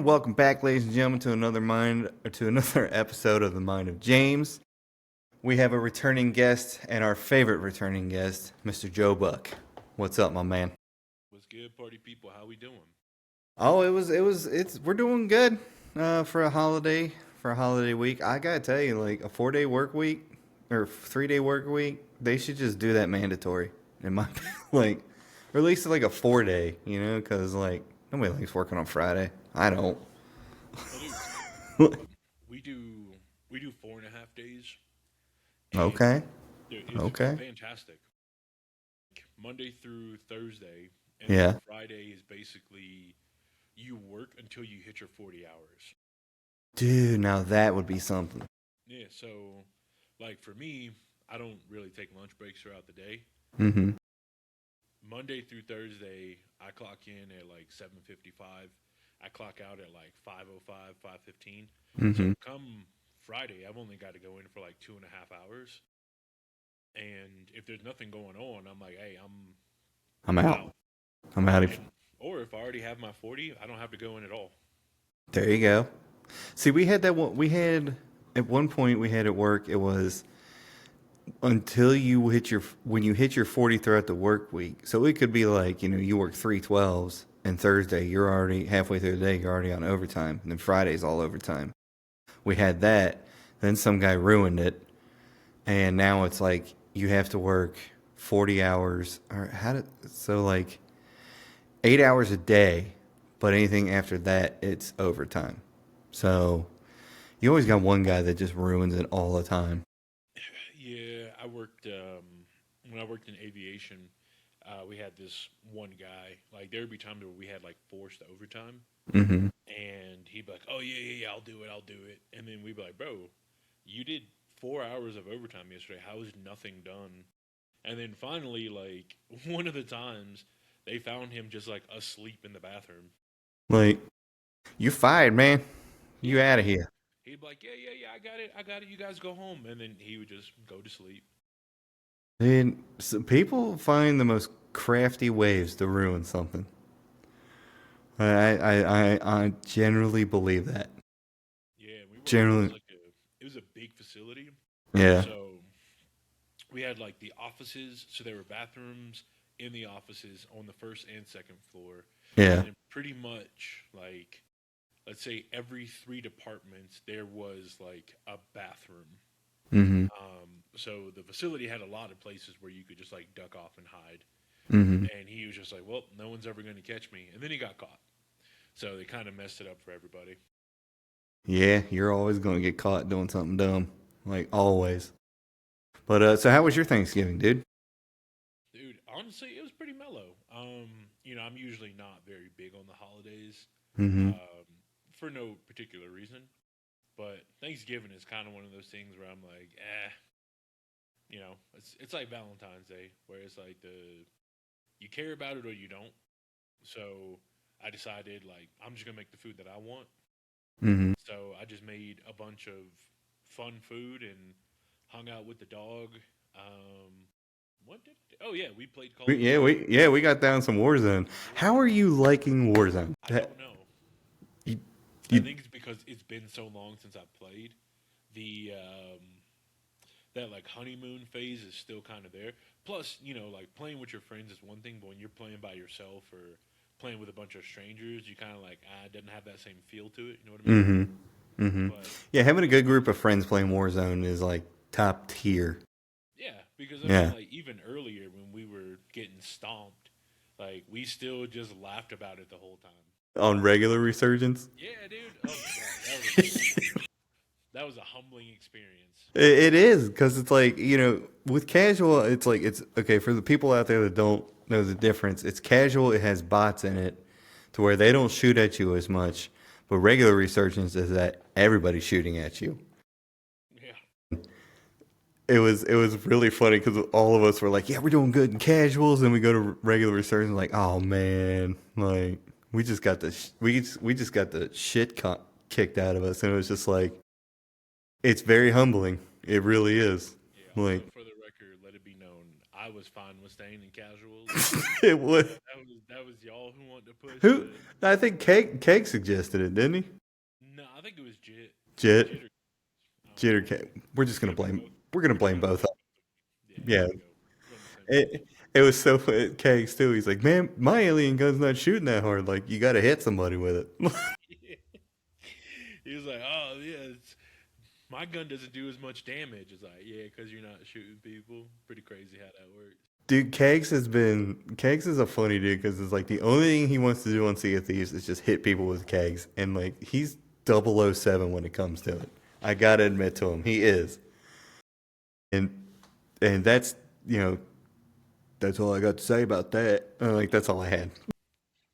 And welcome back, ladies and gentlemen, to another episode of the Mind of James. We have a returning guest and our favorite returning guest, Mr. Joe Buck. What's up, my man? What's good, party people? How we doing? Oh, we're doing good for a holiday week. I gotta tell you, like a 4 day work week or 3 day work week, they should just do that mandatory. In my like, or at least like a 4 day, because like nobody likes working on Friday. I don't. Well, dude, we do 4.5 days, and Okay. dude, it's Okay. fantastic. Monday through Thursday, and then Yeah. Friday is basically you work until you hit your 40 hours. Dude, now that would be something. Yeah, so like for me, I don't really take lunch breaks throughout the day. Mm-hmm. Monday through Thursday, I clock in at like 7:55. I clock out at like 5:05, 5:15. Mm-hmm. So come Friday, I've only got to go in for like 2.5 hours. And if there's nothing going on, I'm like, hey, I'm I'm out. out. I'm out of And or if I already have my 40, I don't have to go in at all. There you go. See, we had that one we had at one point we had at work, it was until you hit your when you hit your 40 throughout the work week. So it could be like, you work 3 12s and Thursday you're already halfway through the day, you're already on overtime, and then Friday's all overtime. We had that, then some guy ruined it, and now it's like you have to work 40 hours or like 8 hours a day, but anything after that, it's overtime. So you always got one guy that just ruins it all the time. Yeah, I worked when I worked in aviation. We had this one guy. Like there would be times where we had like forced overtime, Mm-hmm. and he'd be like, "Oh yeah, I'll do it." And then we'd be like, "Bro, you did 4 hours of overtime yesterday. How is nothing done?" And then finally, like one of the times, they found him just like asleep in the bathroom. Like, you fired, man. You Yeah, out of like here. he'd be like, "Yeah, I got it. You guys go home." And then he would just go to sleep. And so people find the most crafty ways to ruin something. I generally believe that. Yeah, Generally, it was a big facility, yeah, so we had like the offices. So there were bathrooms in the offices on the first and second floor, and yeah. then pretty much like let's say every three departments there was like a bathroom. Mm-hmm. So the facility had a lot of places where you could just like duck off and hide. Mm-hmm. And he was just like, "Well, no one's ever going to catch me." And then he got caught. So they kind of messed it up for everybody. Yeah, you're always going to get caught doing something dumb, like always. But so how was your Thanksgiving, dude? Dude, honestly, it was pretty mellow. I'm usually not very big on the holidays, Mm-hmm. um, for no particular reason. But Thanksgiving is kind of one of those things where I'm like, it's like Valentine's Day, where it's like you care about it or you don't. So I decided like I'm just gonna make the food that I want. Mm-hmm. So I just made a bunch of fun food and hung out with the dog. Um, oh yeah, we played Call of Duty. We got down some Warzone. Yeah, How are you liking Warzone? I don't know. You, I you, think it's because it's been so long since I played. The that like honeymoon phase is still kind of there. Plus, like playing with your friends is one thing, but when you're playing by yourself or playing with a bunch of strangers, you kind of like it doesn't have that same feel to it. You know what I mean? mm-hmm. Mm-hmm. But Yeah, having a good group of friends playing Warzone is like top tier. yeah, because I mean, Yeah. like even earlier when we were getting stomped, like we still just laughed about it the whole time. On regular resurgence. Yeah, dude. Oh my gosh, that was a humbling experience. It is because it's like with casual, it's like it's okay for the people out there that don't know the difference. It's casual. It has bots in it, to where they don't shoot at you as much. But regular resurgence is that everybody's shooting at you. Yeah. It was really funny because all of us were like, yeah, we're doing good in casuals, and we go to regular resurgence like, oh man, like we just got the kicked out of us, and it was just like it's very humbling. It really is. Yeah. Also, Like for the record, let it be known, I was fine with staying in casuals. it would. That That was y'all who wanted to push Who? the. I think Cake suggested it, didn't he? No, I think it was Jit. Jit, Jit or I don't Jit or know. Cake. We're just Could gonna have been blame. both. We're gonna We're just blame gonna both. blame both of them. Yeah, Yeah, there we go. We're on the same page. it was so funny. Cakes too. He's like, man, my alien gun's not shooting that hard. Like, you got to hit somebody with it. He was like, "Oh yeah, my gun doesn't do as much damage." It's like, yeah, because you're not shooting people. Pretty crazy how that works. Dude, Cakes is a funny dude because it's like the only thing he wants to do on Sea of Thieves is just hit people with kegs, and like he's 007 when it comes to it. I gotta admit to him, he is, and that's you know that's all I got to say about that. Like that's all I had.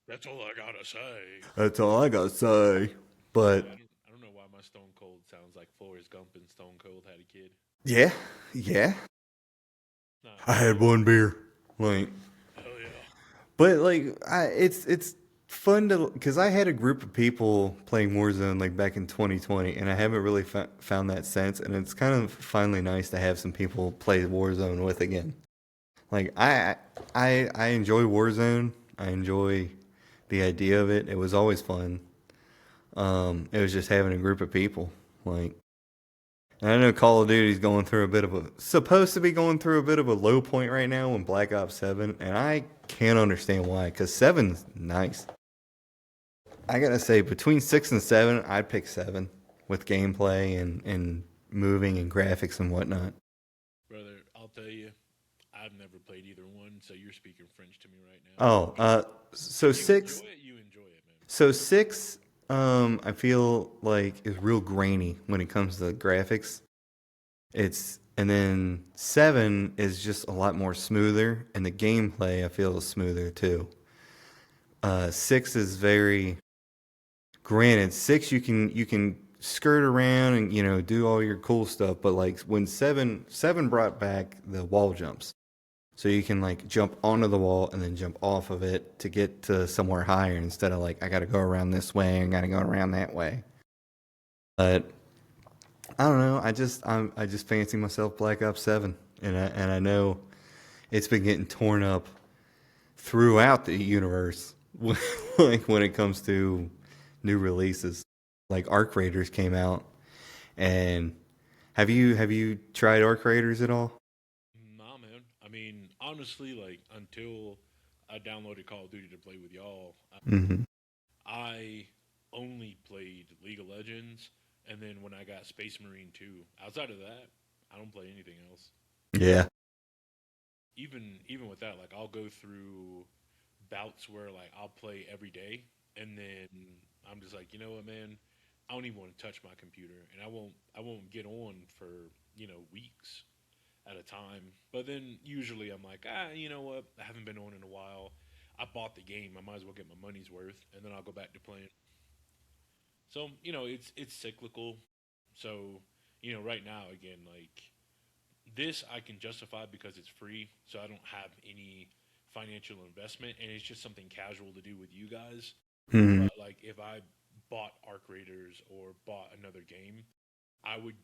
That's all I gotta say. That's all I got to say. Yeah, But I don't know why my Stone Cold sounds like Forrest Gump and Stone Cold had a kid. yeah, yeah, Nah, I hell had yeah, one beer. Like, hell yeah. but like, it's fun to because I had a group of people playing Warzone like back in 2020, and I haven't really found that since. And it's kind of finally nice to have some people play Warzone with again. Like I enjoy Warzone. I enjoy the idea of it. It was always fun. It was just having a group of people. Like, and I know Call of Duty's going through a bit of a supposed to be going through a bit of a low point right now in Black Ops 7, and I can't understand why. Because 7's nice. I gotta say, between 6 and 7, I'd pick 7 with gameplay and moving and graphics and whatnot. Brother, I'll tell you, I've never played either one, so you're speaking French to me right now. Oh, so If you six, enjoy it, you enjoy it, man. so 6, I feel like is real grainy when it comes to graphics. And then 7 is just a lot more smoother, and the gameplay I feel is smoother too. 6 is very granted. 6 you can skirt around and do all your cool stuff, but like when 7 brought back the wall jumps, so you can like jump onto the wall and then jump off of it to get to somewhere higher instead of like I got to go around this way and got to go around that way. But I don't know. I just fancy myself Black Ops 7, and I know it's been getting torn up throughout the universe, like when it comes to new releases. Like Arc Raiders came out, and have you tried Arc Raiders at all? Nah, man. I mean, honestly, like until I downloaded Call of Duty to play with y'all, Hmm. I only played League of Legends, and then when I got Space Marine 2. Outside of that, I don't play anything else. Yeah. Even with that, like I'll go through bouts where like I'll play every day, and then I'm just like, you know what, man, I don't even want to touch my computer, and I won't get on for weeks at a time. But then usually I'm like, you know what, I haven't been on in a while. I bought the game, I might as well get my money's worth, and then I'll go back to playing. So it's cyclical. So right now again, like this I can justify because it's free, so I don't have any financial investment, and it's just something casual to do with you guys. Hmm. But like if I bought Arc Raiders or bought another game, I would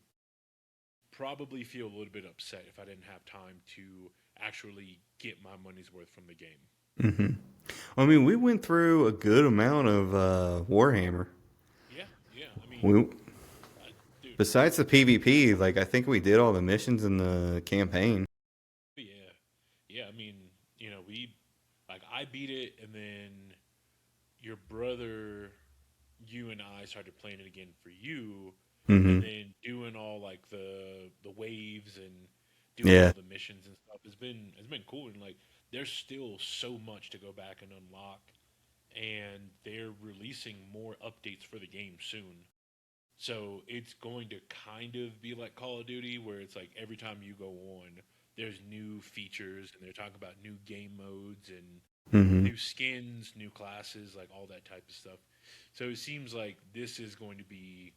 probably feel a little bit upset if I didn't have time to actually get my money's worth from the game. Hmm. I mean, we went through a good amount of Warhammer. Yeah, yeah. I mean, We dude, Besides the PvP, like I think we did all the missions in the campaign. yeah, yeah. I mean, we like I beat it, and then your brother, you and I started playing it again for you, and Hmm. then doing all like the waves and doing Yeah. all the missions and stuff. It's been cool, and like there's still so much to go back and unlock, and they're releasing more updates for the game soon. So it's going to kind of be like Call of Duty, where it's like every time you go on, there's new features, and they're talking about new game modes and Hmm. new skins, new classes, like all that type of stuff. So it seems like this is going to be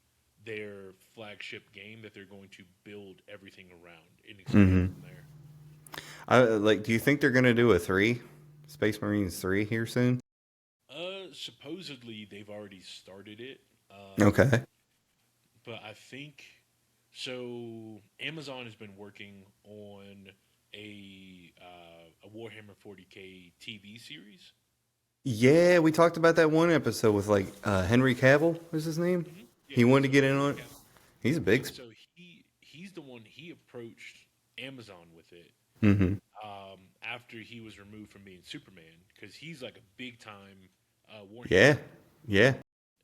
their flagship game that they're going to build everything around and expand Hmm. from there. Do you think they're gonna do a 3, Space Marines 3 here soon? Supposedly they've already started it, Okay. but I think so. Amazon has been working on a Warhammer 40K TV series, Yeah, we talked about that one episode with like Henry Cavill was his name. Yeah, He wanted to so get in Henry on it. Cavill. He's a Yeah, big. so he's the one he approached Amazon with it Mm-hmm. after he was removed from being Superman because he's like a big time Warhammer Yeah, fan. yeah.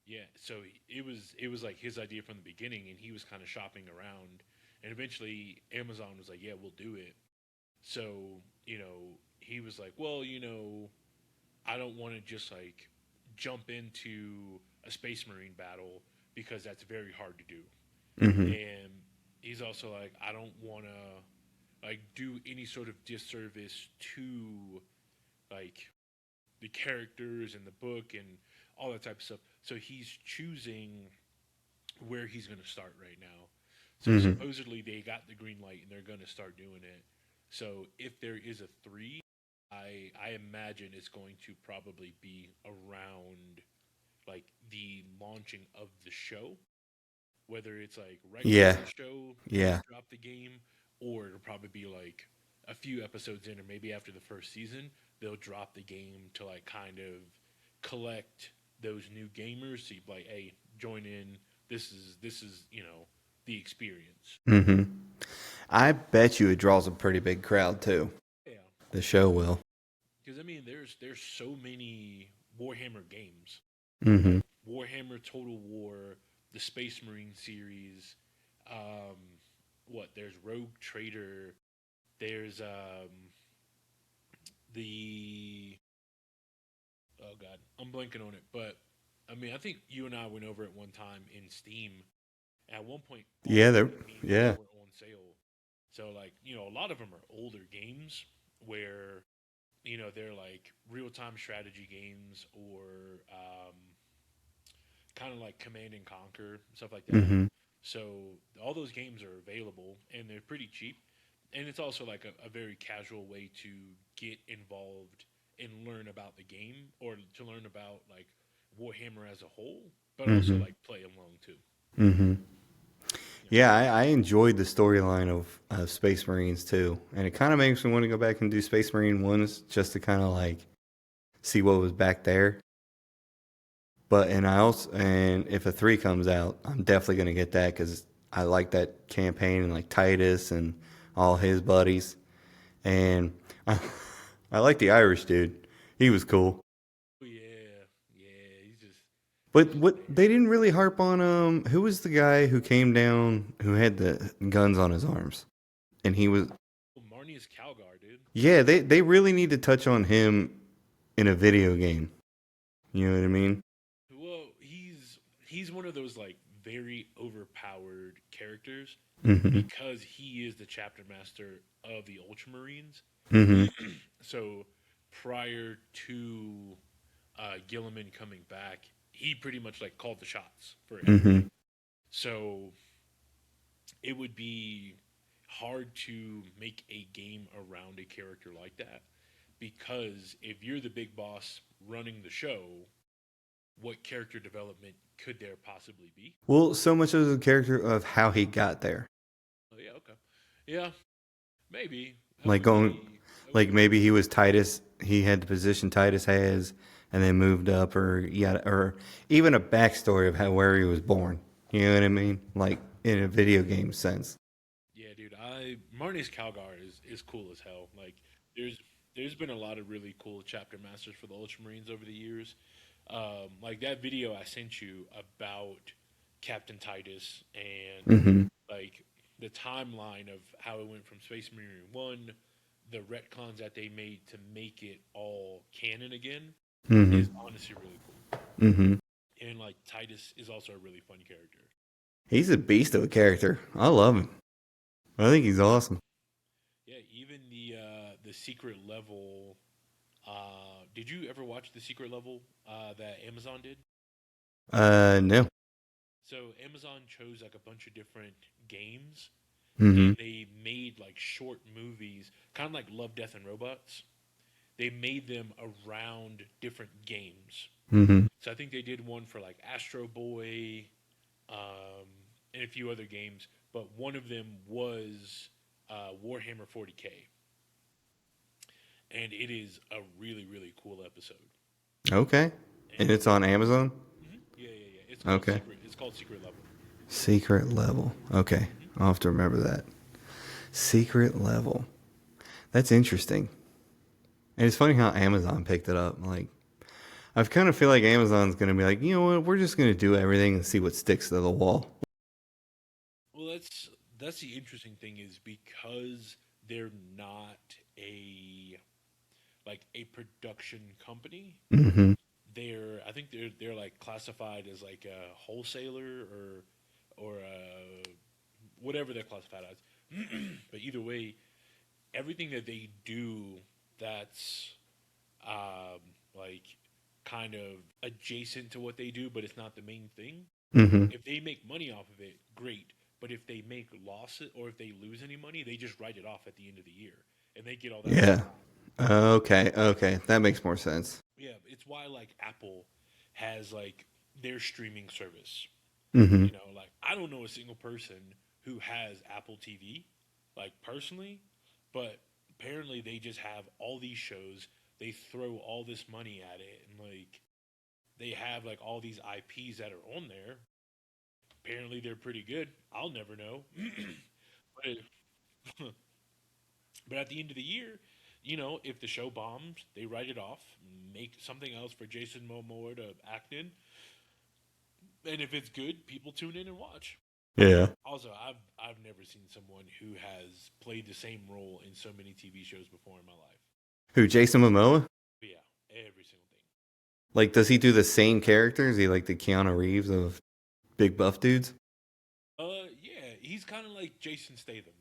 Yeah, so it was like his idea from the beginning, and he was kind of shopping around, and eventually Amazon was like, "Yeah, we'll do it." So he was like, "Well, I don't want to just like jump into a Space Marine battle because that's very hard to do." Mm-hmm. And he's also like, "I don't want to like do any sort of disservice to like the characters and the book and all that type of stuff." So he's choosing where he's going to start right now. So Mm-hmm. supposedly they got the green light and they're going to start doing it. So if there is a three, I imagine it's going to probably be around like the launching of the show, whether it's like right before Yeah, the show they yeah. drop the game, or it'll probably be like a few episodes in, or maybe after the first season they'll drop the game to like kind of collect those new gamers. So you like, hey, join in. This is the experience. Mm-hmm. I bet you it draws a pretty big crowd too. Yeah, The show will. because I mean, there's so many Warhammer games, Mm-hmm. like Warhammer Total War, the Space Marine series. Um, what there's Rogue Trader. There's the oh god, I'm blanking on it, but I mean, I think you and I went over it one time in Steam. At one point, all Yeah, of they're the games yeah. were on sale. So like, a lot of them are older games where they're like real time strategy games or kind of like Command and Conquer stuff like that. Mm-hmm. So all those games are available and they're pretty cheap. And it's also like a very casual way to get involved and learn about the game or to learn about like Warhammer as a whole, but also Mm-hmm. like play along too. Mm-hmm. Yeah. Yeah, I enjoyed the storyline of Space Marines too, and it kind of makes me want to go back and do Space Marine ones just to kind of like see what was back there. But and I also and if a three comes out, I'm definitely gonna get that because I like that campaign and like Titus and all his buddies, and I like the Irish dude. He was cool. Oh, yeah, yeah. He's But just what there. they didn't really harp on who was the guy who came down who had the guns on his arms, and he was Oh, Marnie is Calgar, dude. yeah, they really need to touch on him in a video game. You know what I mean? Well, he's one of those like very overpowered characters Mm-hmm. because he is the chapter master of the Ultramarines. Mm-hmm. So prior to Gilliman coming back, he pretty much like called the shots for Mm-hmm. everything. So it would be hard to make a game around a character like that because if you're the big boss running the show, what character development could there possibly be? Well, so much of the character of how he got there. Oh yeah, okay, yeah, maybe that Like would going be that would like be pretty maybe he cool. was Titus, he had the position Titus has and then moved up or yeah or even a backstory of how where he was born. You know what I mean? Like in a video game sense. Yeah, dude, I Marnie's Calgar is cool as hell. Like there's there's been a lot of really cool chapter masters for the Ultramarines over the years. Like that video I sent you about Captain Titus and Mm-hmm. like the timeline of how it went from Space Marine 1, the retcons that they made to make it all canon again is Mm-hmm. honestly really cool. Mm-hmm. And like Titus is also a really fun character. He's a beast of a character. I love him. I think he's awesome. Yeah, even the secret level. Did you ever watch the secret level that Amazon did? No. So Amazon chose like a bunch of different games, Mm-hmm. and they made like short movies, kind of like Love, Death, and Robots. They made them around different games. Mm-hmm. So I think they did one for like Astro Boy, um, and a few other games, but one of them was Warhammer 40K, and it is a really really cool episode. Okay. And And it's on Amazon? yeah, yeah, yeah. It's called Okay. Secret. It's called Secret Level. Secret level. Okay. Hmm. I'll have to remember that. Secret level. That's interesting. And it's funny how Amazon picked it up. Like, I kind of feel like Amazon's going to be like, you know what? We're just going to do everything and see what sticks to the wall. Well, that's the interesting thing is because they're not a like a production company. Mm-hmm. I think they're like classified as like a wholesaler or whatever they're classified as. But either way, everything that they do that's um, like kind of adjacent to what they do, but it's not the main thing. Mm-hmm. If they make money off of it, great. But if they make losses or if they lose any money, they just write it off at the end of the year, and they get all that money Yeah. back. Okay. Okay. That makes more sense. Yeah, it's why like Apple has like their streaming service. Mm-hmm. You know, like I don't know a single person who has Apple TV, like personally, but apparently they just have all these shows. They throw all this money at it, and like they have like all these IPs that are on there. Apparently they're pretty good. I'll never know. but but at the end of the year, you know, if the show bombs, they write it off, make something else for Jason Momoa to act in, and if it's good, people tune in and watch. Yeah. Also, I've never seen someone who has played the same role in so many TV shows before in my life. Who, Jason Momoa? But yeah, every single thing. Like, does he do the same character? Is he like the Keanu Reeves of big buff dudes? Yeah, he's kind of like Jason Statham,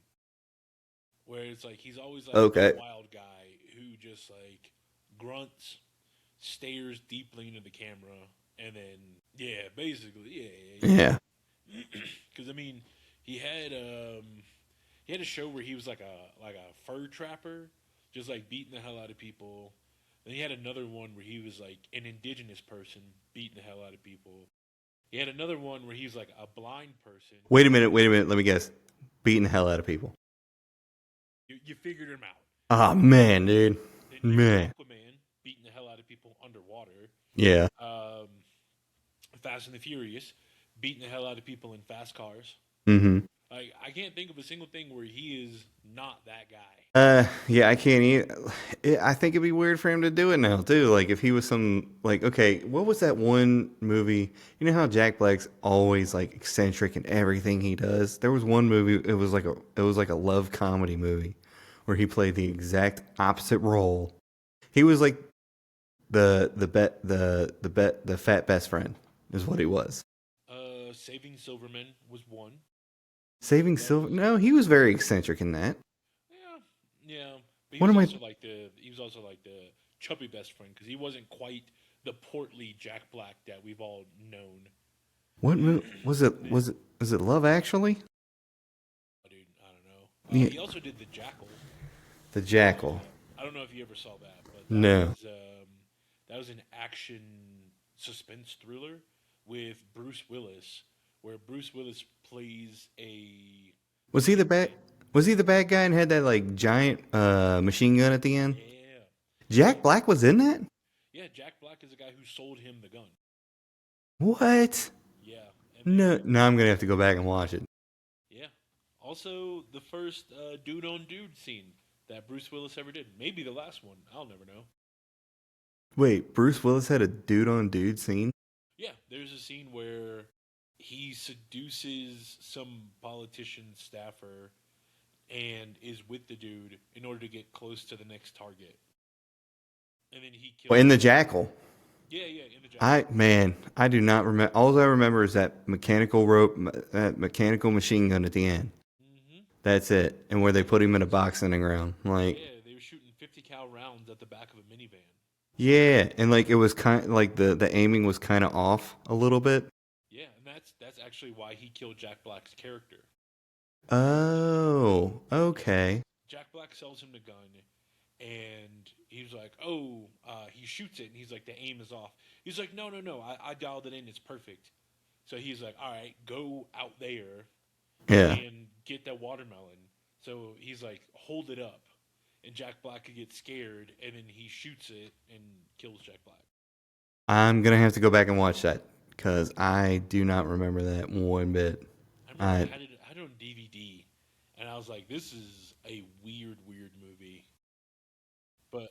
where it's like he's always like the Okay. wild guy who just like grunts, stares deeply into the camera, and then yeah, basically Yeah. yeah. Because I mean, he had um he had a show where he was like a fur trapper, just like beating the hell out of people. Then he had another one where he was like an indigenous person beating the hell out of people. He had another one where he was like a blind person. Wait a minute. Wait a minute. Let me guess. Beating the hell out of people. You figured him out. Ah, man, dude. Then you had Man. Aquaman beating the hell out of people underwater. Yeah. Um, Fast and the Furious beating the hell out of people in fast cars. Mm-hmm. Like I can't think of a single thing where he is not that guy. Yeah, I can't eat. I think it'd be weird for him to do it now too. Like if he was some like, okay, what was that one movie? You know how Jack Black's always like eccentric in everything he does. There was one movie. It was like a love comedy movie where he played the exact opposite role. He was like the fat best friend is what he was. Saving Silverman was one. Saving That Silver. was No, he was very eccentric in that. yeah, yeah. But What am I? he was also like the chubby best friend because he wasn't quite the portly Jack Black that we've all known. What was it? And then, Was it Love Actually? oh, dude, I don't know. Yeah, He also did the Jackal. the Jackal. I don't know if you ever saw that, but No. that was an action suspense thriller with Bruce Willis, where Bruce Willis plays a Was he the bad? hitman. Was he the bad guy and had that like giant machine gun at the end? Yeah, Jack yeah, Black was in that. yeah. Jack Black is the guy who sold him the gun. What? Yeah, and No, then no, I'm gonna have to go back and watch it. yeah. Also, the first dude on dude scene that Bruce Willis ever did. Maybe the last one. I'll never know. Wait, Bruce Willis had a dude on dude scene. Yeah, there's a scene where he seduces some politician staffer and is with the dude in order to get close to the next target. And then he Oh, in kills the him. Jackal. Yeah, yeah, in the jackal. I man, I do not remember. All I remember is that mechanical rope, that mechanical machine gun at the end. Hmm. That's it. And where they put him in a box on the ground. Like, Yeah, they were shooting 50 cal rounds at the back of a minivan. yeah, and like it was kind like the aiming was kind of off a little bit. Yeah, and that's actually why he killed Jack Black's character. Oh, okay. Jack Black sells him the gun, and he's like, "Oh," he shoots it, and he's like, "The aim is off." He's like, "No, no, no, I dialed it in. It's perfect." So he's like, "All right, go out there Yeah. and get that watermelon." So he's like, "Hold it up," and Jack Black could get scared, and then he shoots it and kills Jack Black. I'm gonna have to go back and watch that because I do not remember that one bit. I remember I I had it on DVD, and I was like, "This is a weird movie." But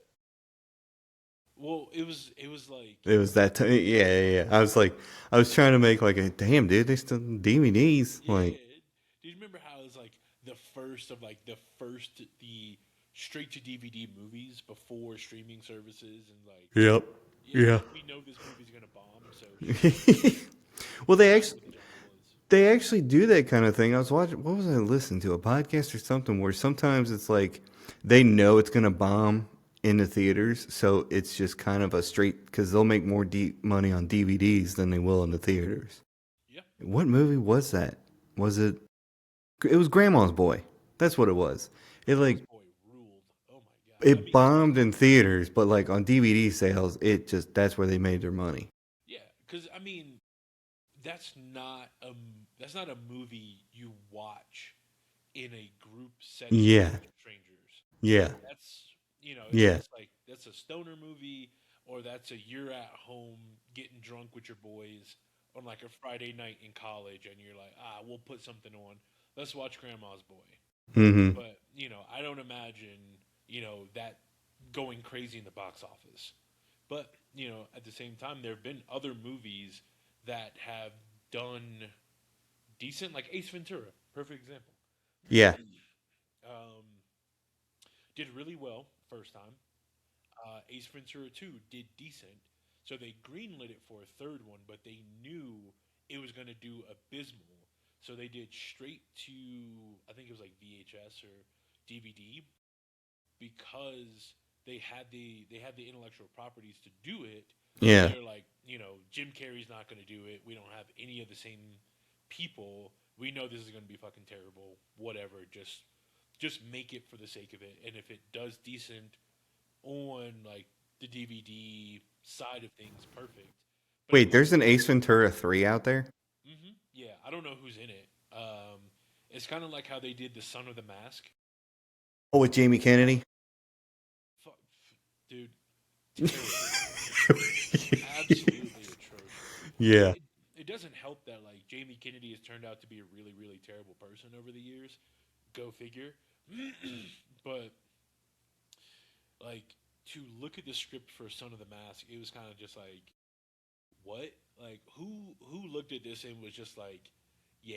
well, it was like it was that time. Yeah, yeah, yeah. I was like, I was trying to make like a damn dude. They still DVDs. yeah. Like, Do you remember how it was like the straight to DVD movies before streaming services and like yep, yeah, yeah. we know this movie's gonna bomb, so stream it. Well, That's kind of what the genre was. they actually do that kind of thing. I was watching. What was I listening to? A podcast or something where sometimes it's like they know it's gonna bomb in the theaters, so it's just kind of a straight because they'll make more money on DVDs than they will in the theaters. Yeah, What movie was that? Was it? It was Grandma's Boy. That's what it was. It Grandma's like Boy ruled. Oh my god. I it mean, bombed in theaters, but like on DVD sales, it just that's where they made their money. yeah, because I mean, that's not a that's not a movie you watch in a group setting with Yeah, strangers. yeah, That's it's yeah. just like that's a stoner movie, or that's a you're at home getting drunk with your boys on like a Friday night in college, and you're like, we'll put something on. Let's watch Grandma's Boy. Mm-hmm. But I don't imagine that going crazy in the box office. But at the same time, there have been other movies that have done decent, like Ace Ventura, perfect example. Yeah. Um, did really well first time. Ace Ventura 2 did decent, so they greenlit it for a third one, but they knew it was going to do abysmal, so they did straight to I think it was like VHS or DVD because they had the intellectual properties to do it, but Yeah. they're like, Jim Carrey's not going to do it. We don't have any of the same people. We know this is going to be fucking terrible. Whatever, just make it for the sake of it. And if it does decent on like the DVD side of things, perfect. But if Wait, it's there's an Ace Ventura 3 out there? yeah, I don't know who's in it. It's kind of like how they did the Son of the Mask. Oh, with Jamie Kennedy? Fuck, dude, terrible. Absolutely atrocious. Yeah. It doesn't help that like Jamie Kennedy has turned out to be a really terrible person over the years. Go figure. But like to look at the script for Son of the Mask, it was kind of just like what? Like who looked at this and was just like, yeah.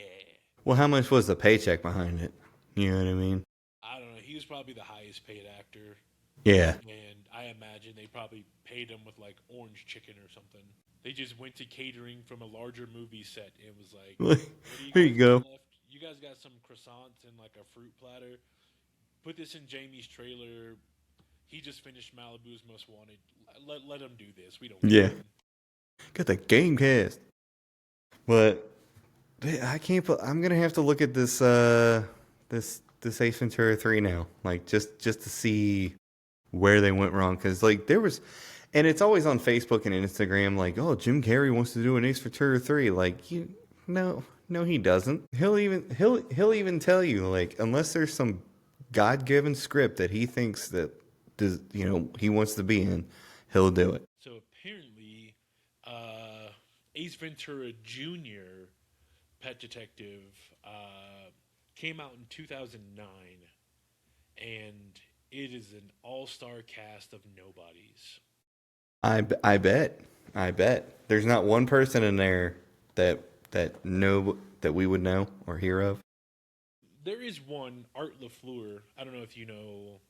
Well, how much was the paycheck behind it? You know what I mean? I don't know. He was probably the highest paid actor, Yeah. and I imagine they probably paid him with like orange chicken or something. They just went to catering from a larger movie set and was like, "What do you Here guys you got go. left? You guys got some croissants and like a fruit platter. Put this in Jamie's trailer. He just finished Malibu's Most Wanted. Let him do this. We don't Yeah. care." Got the game cast. But I can't put I'm gonna have to look at this Ace Ventura 3 now. Like just to see where they went wrong. Cause like there was and it's always on Facebook and Instagram, like, oh, Jim Carrey wants to do an Ace Ventura 3. Like, no, he doesn't. He'll even tell you, like, unless there's some God given script that he thinks that does he wants to be in, he'll do it. So apparently, Ace Ventura Jr. Pet Detective came out in 2009, and it is an all-star cast of nobodies. I bet. I bet. There's not one person in there that that we would know or hear of. There is one, Art LaFleur. I don't know if you know.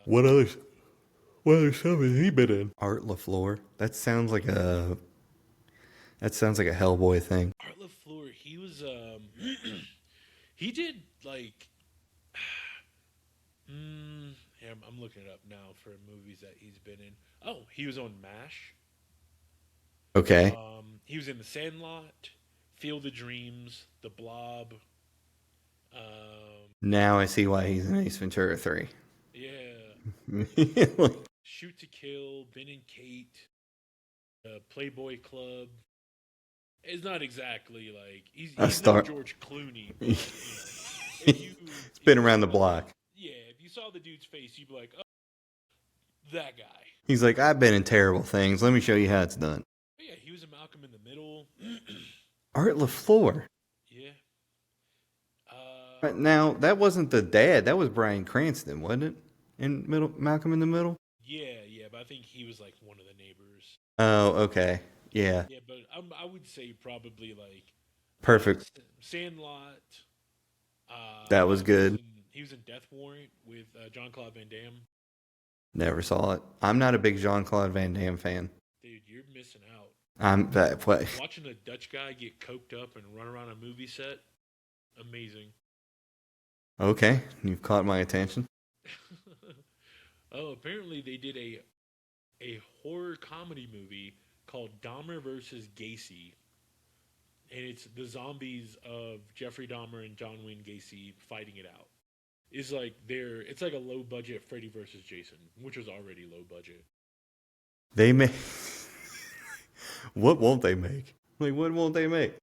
What other what other stuff has he been in? Art LaFleur. That sounds like a Hellboy thing. Art LaFleur, he was he did like yeah, I'm looking it up now for movies that he's been in. Oh, he was on MASH. Okay. He was in The Sandlot, Field of Dreams, The Blob. Now I see why he's in Ace Ventura 3. Yeah, Shoot to Kill, Ben and Kate, Playboy Club. It's not exactly like A he's no star. George Clooney, but if you It's been if you around the saw block. yeah, if you saw the dude's face, you'd be like, oh, that guy. He's like, I've been in terrible things. Let me show you how it's done. But yeah, he was a Malcolm in the Middle. Art LaFleur. Yeah. Now that wasn't the dad. That was Bryan Cranston, wasn't it? In middle, Malcolm in the Middle. Yeah, yeah, but I think he was like one of the neighbors. Oh, okay. Yeah, Yeah, but I would say probably like perfect. Sandlot. That was good. He was in Death Warrant with John Claude Van Damme. Never saw it. I'm not a big Jean Claude Van Damme fan. Dude, you're missing out. I'm that way. Watching a Dutch guy get coked up and run around a movie set, amazing. Okay, you've caught my attention. Oh, apparently they did a horror comedy movie called Dahmer versus Gacy, and it's the zombies of Jeffrey Dahmer and John Wayne Gacy fighting it out. It's like a low budget Freddy versus Jason, which was already low budget. They make. What won't they make? Like, what won't they make?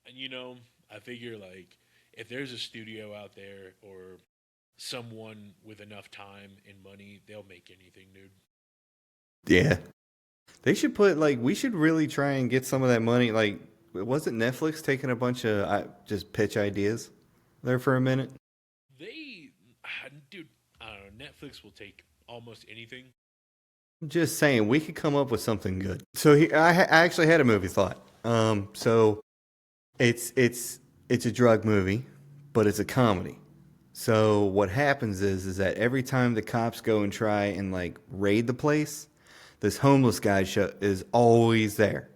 And I figure like if there's a studio out there or someone with enough time and money, they'll make anything, dude. Yeah, they should put like we should really try and get some of that money. Like, wasn't Netflix taking a bunch of just pitch ideas there for a minute? They, dude, I don't know. Netflix will take almost anything. Just saying, we could come up with something good. So I actually had a movie thought. So it's a drug movie, but it's a comedy. So what happens is that every time the cops go and try and like raid the place, this homeless guy is always there,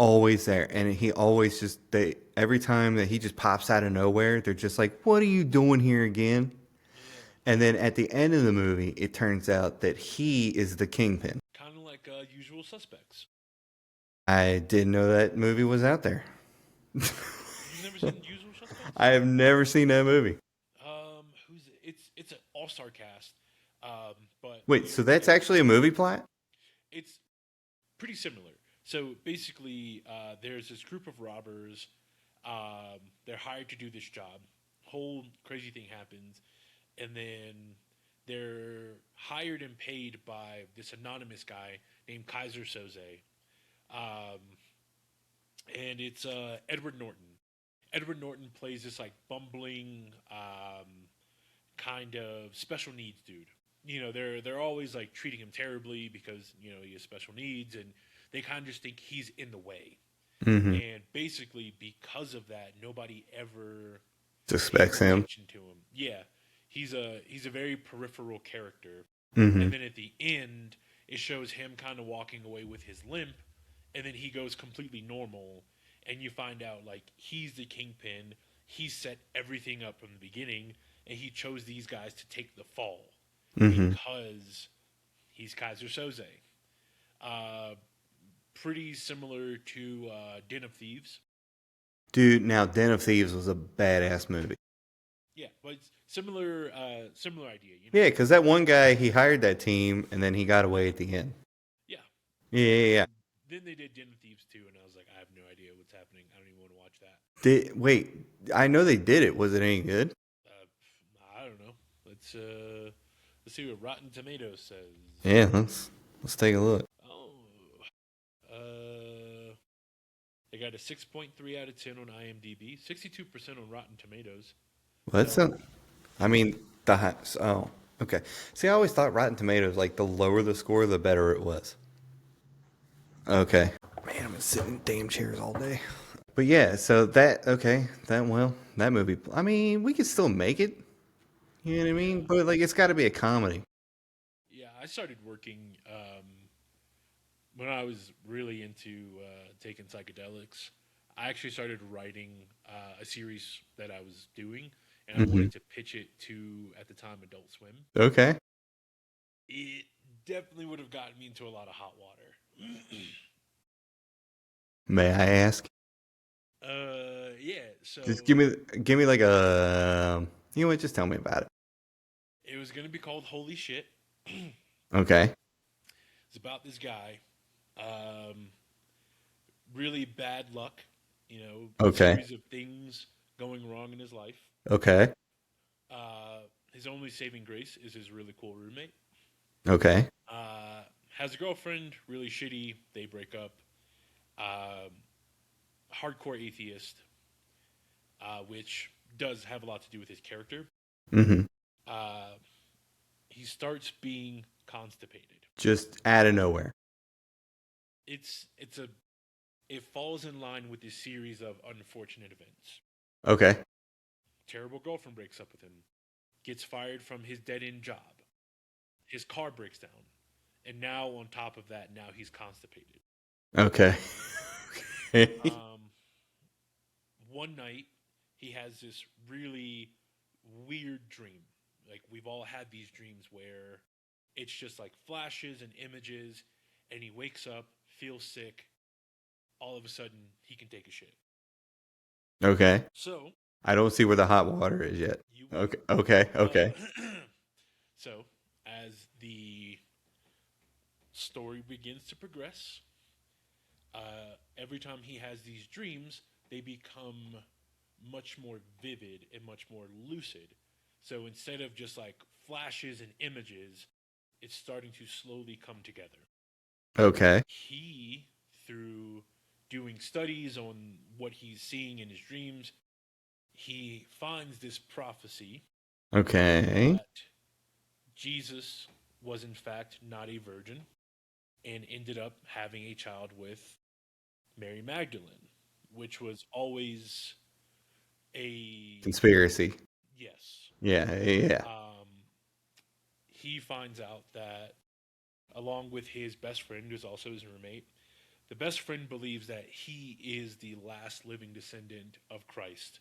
and he always just they every time that he just pops out of nowhere, they're just like, "What are you doing here again?" Yeah, And then at the end of the movie, it turns out that he is the kingpin. kind of like Usual Suspects. I didn't know that movie was out there. You've never seen Usual Suspects? I have never seen that movie. Who's it? It's an all star cast. But Wait, so that's actually a movie plot? it's pretty similar. So basically, there's this group of robbers. They're hired to do this job. Whole crazy thing happens, and then they're hired and paid by this anonymous guy named Kaiser Soze, um, and it's Edward Norton. Edward Norton plays this like bumbling, kind of special needs dude. They're always like treating him terribly because he has special needs, and they kind of just think he's in the way. Mm-hmm. And basically, because of that, nobody ever pays Suspects him. attention to him. Yeah, he's a very peripheral character. Mm-hmm. And then at the end, it shows him kind of walking away with his limp, and then he goes completely normal, and you find out like he's the kingpin. He set everything up from the beginning, and he chose these guys to take the fall Mm-hmm. because he's Kaiser Soze. Uh, Pretty similar to Den of Thieves. Dude, now Den of Thieves was a badass movie. Yeah, but it's similar idea. Yeah, because that one guy, he hired that team, and then he got away at the end. Yeah. Yeah, yeah, yeah. Then they did Den of Thieves 2, and I was like, I have no idea what's happening. I don't even want to watch that. Wait, I know they did it. Was it any good? I don't know. Let's see what Rotten Tomatoes says. Yeah, let's take a look. Oh, they got a 6.3 out of 10 on IMDb, 62% on Rotten Tomatoes. Well, that's So, a, I mean, oh, okay. See, I always thought Rotten Tomatoes, like, the lower the score, the better it was. Okay. Man, I've been sitting in damn chairs all day. But yeah, so that movie, I mean, we could still make it. You know what I mean? yeah, But, like, it's got to be a comedy. yeah. I started working when I was really into taking psychedelics. I actually started writing a series that I was doing, and I Hmm. wanted to pitch it to, at the time, Adult Swim. Okay. It definitely would have gotten me into a lot of hot water. May I ask? Yeah. Just So give me like a, you know what? Just tell me about it. it was going to be called Holy Shit. Okay. It's about this guy, um, really bad luck, a Okay. series of things going wrong in his life. Okay. His only saving grace is his really cool roommate. Okay. has a girlfriend, really shitty. They break up. Um, Hardcore atheist, which does have a lot to do with his character. Mm-hmm. Uh, he starts being constipated. Just out of nowhere. It's a it falls in line with this series of unfortunate events. Okay. Terrible girlfriend breaks up with him, gets fired from his dead end job. His car breaks down. And now, on top of that, now he's constipated. Okay. Um, One night, he has this really weird dream. Like, we've all had these dreams where it's just like flashes and images, and he wakes up, feels sick. All of a sudden, he can take a shit. Okay. So, I don't see where the hot water is yet. you will. Okay. Okay. Okay. So, as the story begins to progress, every time he has these dreams, they become much more vivid and much more lucid. So instead of just like flashes and images, it's starting to slowly come together. Okay. He, through doing studies on what he's seeing in his dreams, he finds this prophecy Okay. that Jesus was in fact not a virgin and ended up having a child with Mary Magdalene, which was always a Conspiracy. yes. Yeah. Yeah. Um, he finds out that, along with his best friend, who's also his roommate, the best friend believes that he is the last living descendant of Christ.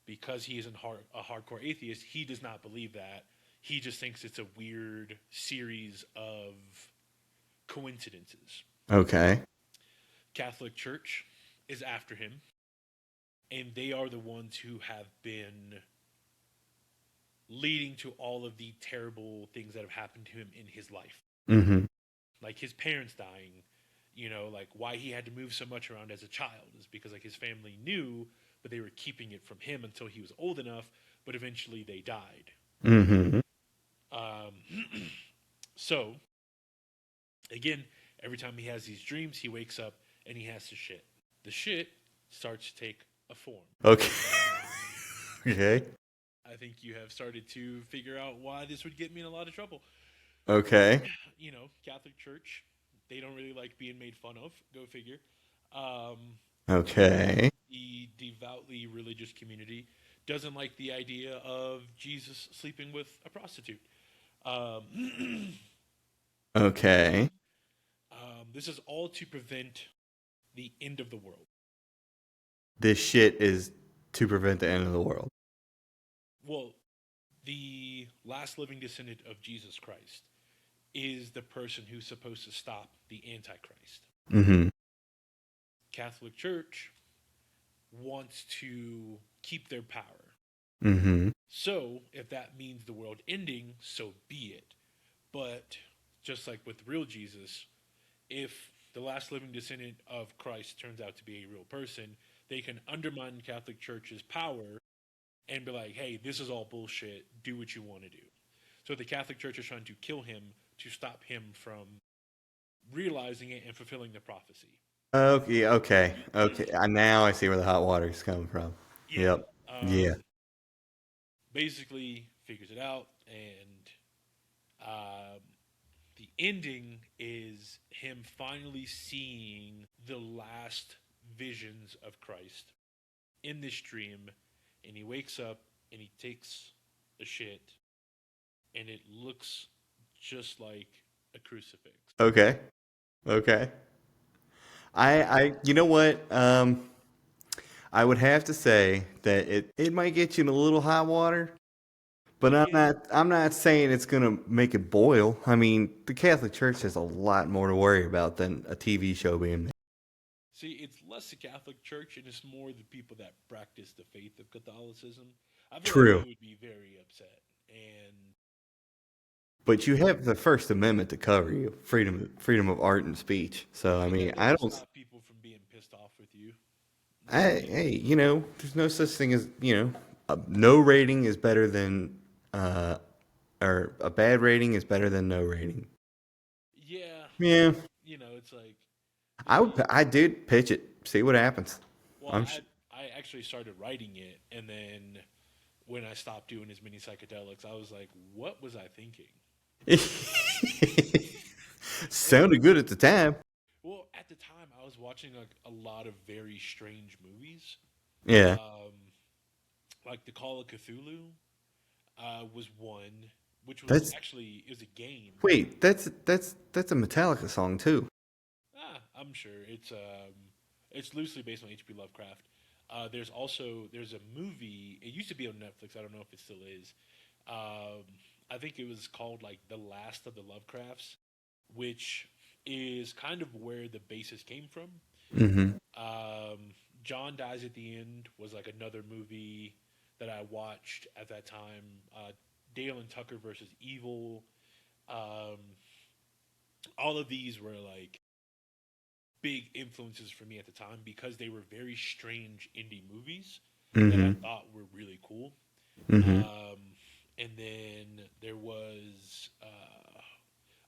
Because he is a hardcore atheist, he does not believe that. He just thinks it's a weird series of coincidences. Okay. Catholic Church is after him, and they are the ones who have been leading to all of the terrible things that have happened to him in his life. Mm-hmm. Like his parents dying, like why he had to move so much around as a child is because like his family knew, but they were keeping it from him until he was old enough, but eventually they died. Mm-hmm. Um, so, again, every time he has these dreams, he wakes up and he has to shit. The shit starts to take a form. Okay. Okay. I think you have started to figure out why this would get me in a lot of trouble. Okay. Catholic Church, they don't really like being made fun of. Go figure. Um, Okay. the devoutly religious community doesn't like the idea of Jesus sleeping with a prostitute. Um, Okay. this is all to prevent the end of the world. This shit is to prevent the end of the world. Well, the last living descendant of Jesus Christ is the person who's supposed to stop the Antichrist. Mm-hmm. Catholic Church wants to keep their power. Mm-hmm. So, if that means the world ending, so be it. But just like with real Jesus, if the last living descendant of Christ turns out to be a real person, they can undermine Catholic Church's power and be like, hey, this is all bullshit. Do what you want to do. So the Catholic Church is trying to kill him to stop him from realizing it and fulfilling the prophecy. Okay. Okay. Okay. Now I see where the hot water is coming from. Yeah. Yep. Yeah. Basically figures it out, and um, the ending is him finally seeing the last visions of Christ in this dream, and he wakes up and he takes a shit, and it looks just like a crucifix. Okay. Okay. You know what? I would have to say that it might get you in a little hot water, but Yeah. I'm not saying it's gonna make it boil. I mean, the Catholic Church has a lot more to worry about than a TV show being made. See, it's less the Catholic Church and it's more the people that practice the faith of Catholicism. I feel like they True. would be very upset. And But you have the First Amendment to cover you, freedom of art and speech. So I yeah, mean, that I doesn't don't. stop people from being pissed off with you. Hey, there's no such thing as no rating is better than or a bad rating is better than no rating. Yeah, Yeah. It's like I the I did pitch it. See what happens. well, I'm. I actually started writing it, and then when I stopped doing as many psychedelics, I was like, what was I thinking? And Sounded good at the time. well, at the time, I was watching like a lot of very strange movies, Yeah. um, like the Call of Cthulhu was one, which was That's actually it was a game. wait. That's a Metallica song too. I'm sure it's loosely based on H.P. Lovecraft. There's a movie. It used to be on Netflix. I don't know if it still is. Um, I think it was called like The Last of the Lovecrafts, which is kind of where the basis came from. Mm-hmm. John Dies at the End was like another movie that I watched at that time. Dale and Tucker versus Evil. Um, all of these were like big influences for me at the time because they were very strange indie movies that I Mm-hmm. thought were really cool. Mm-hmm. Um, and then there was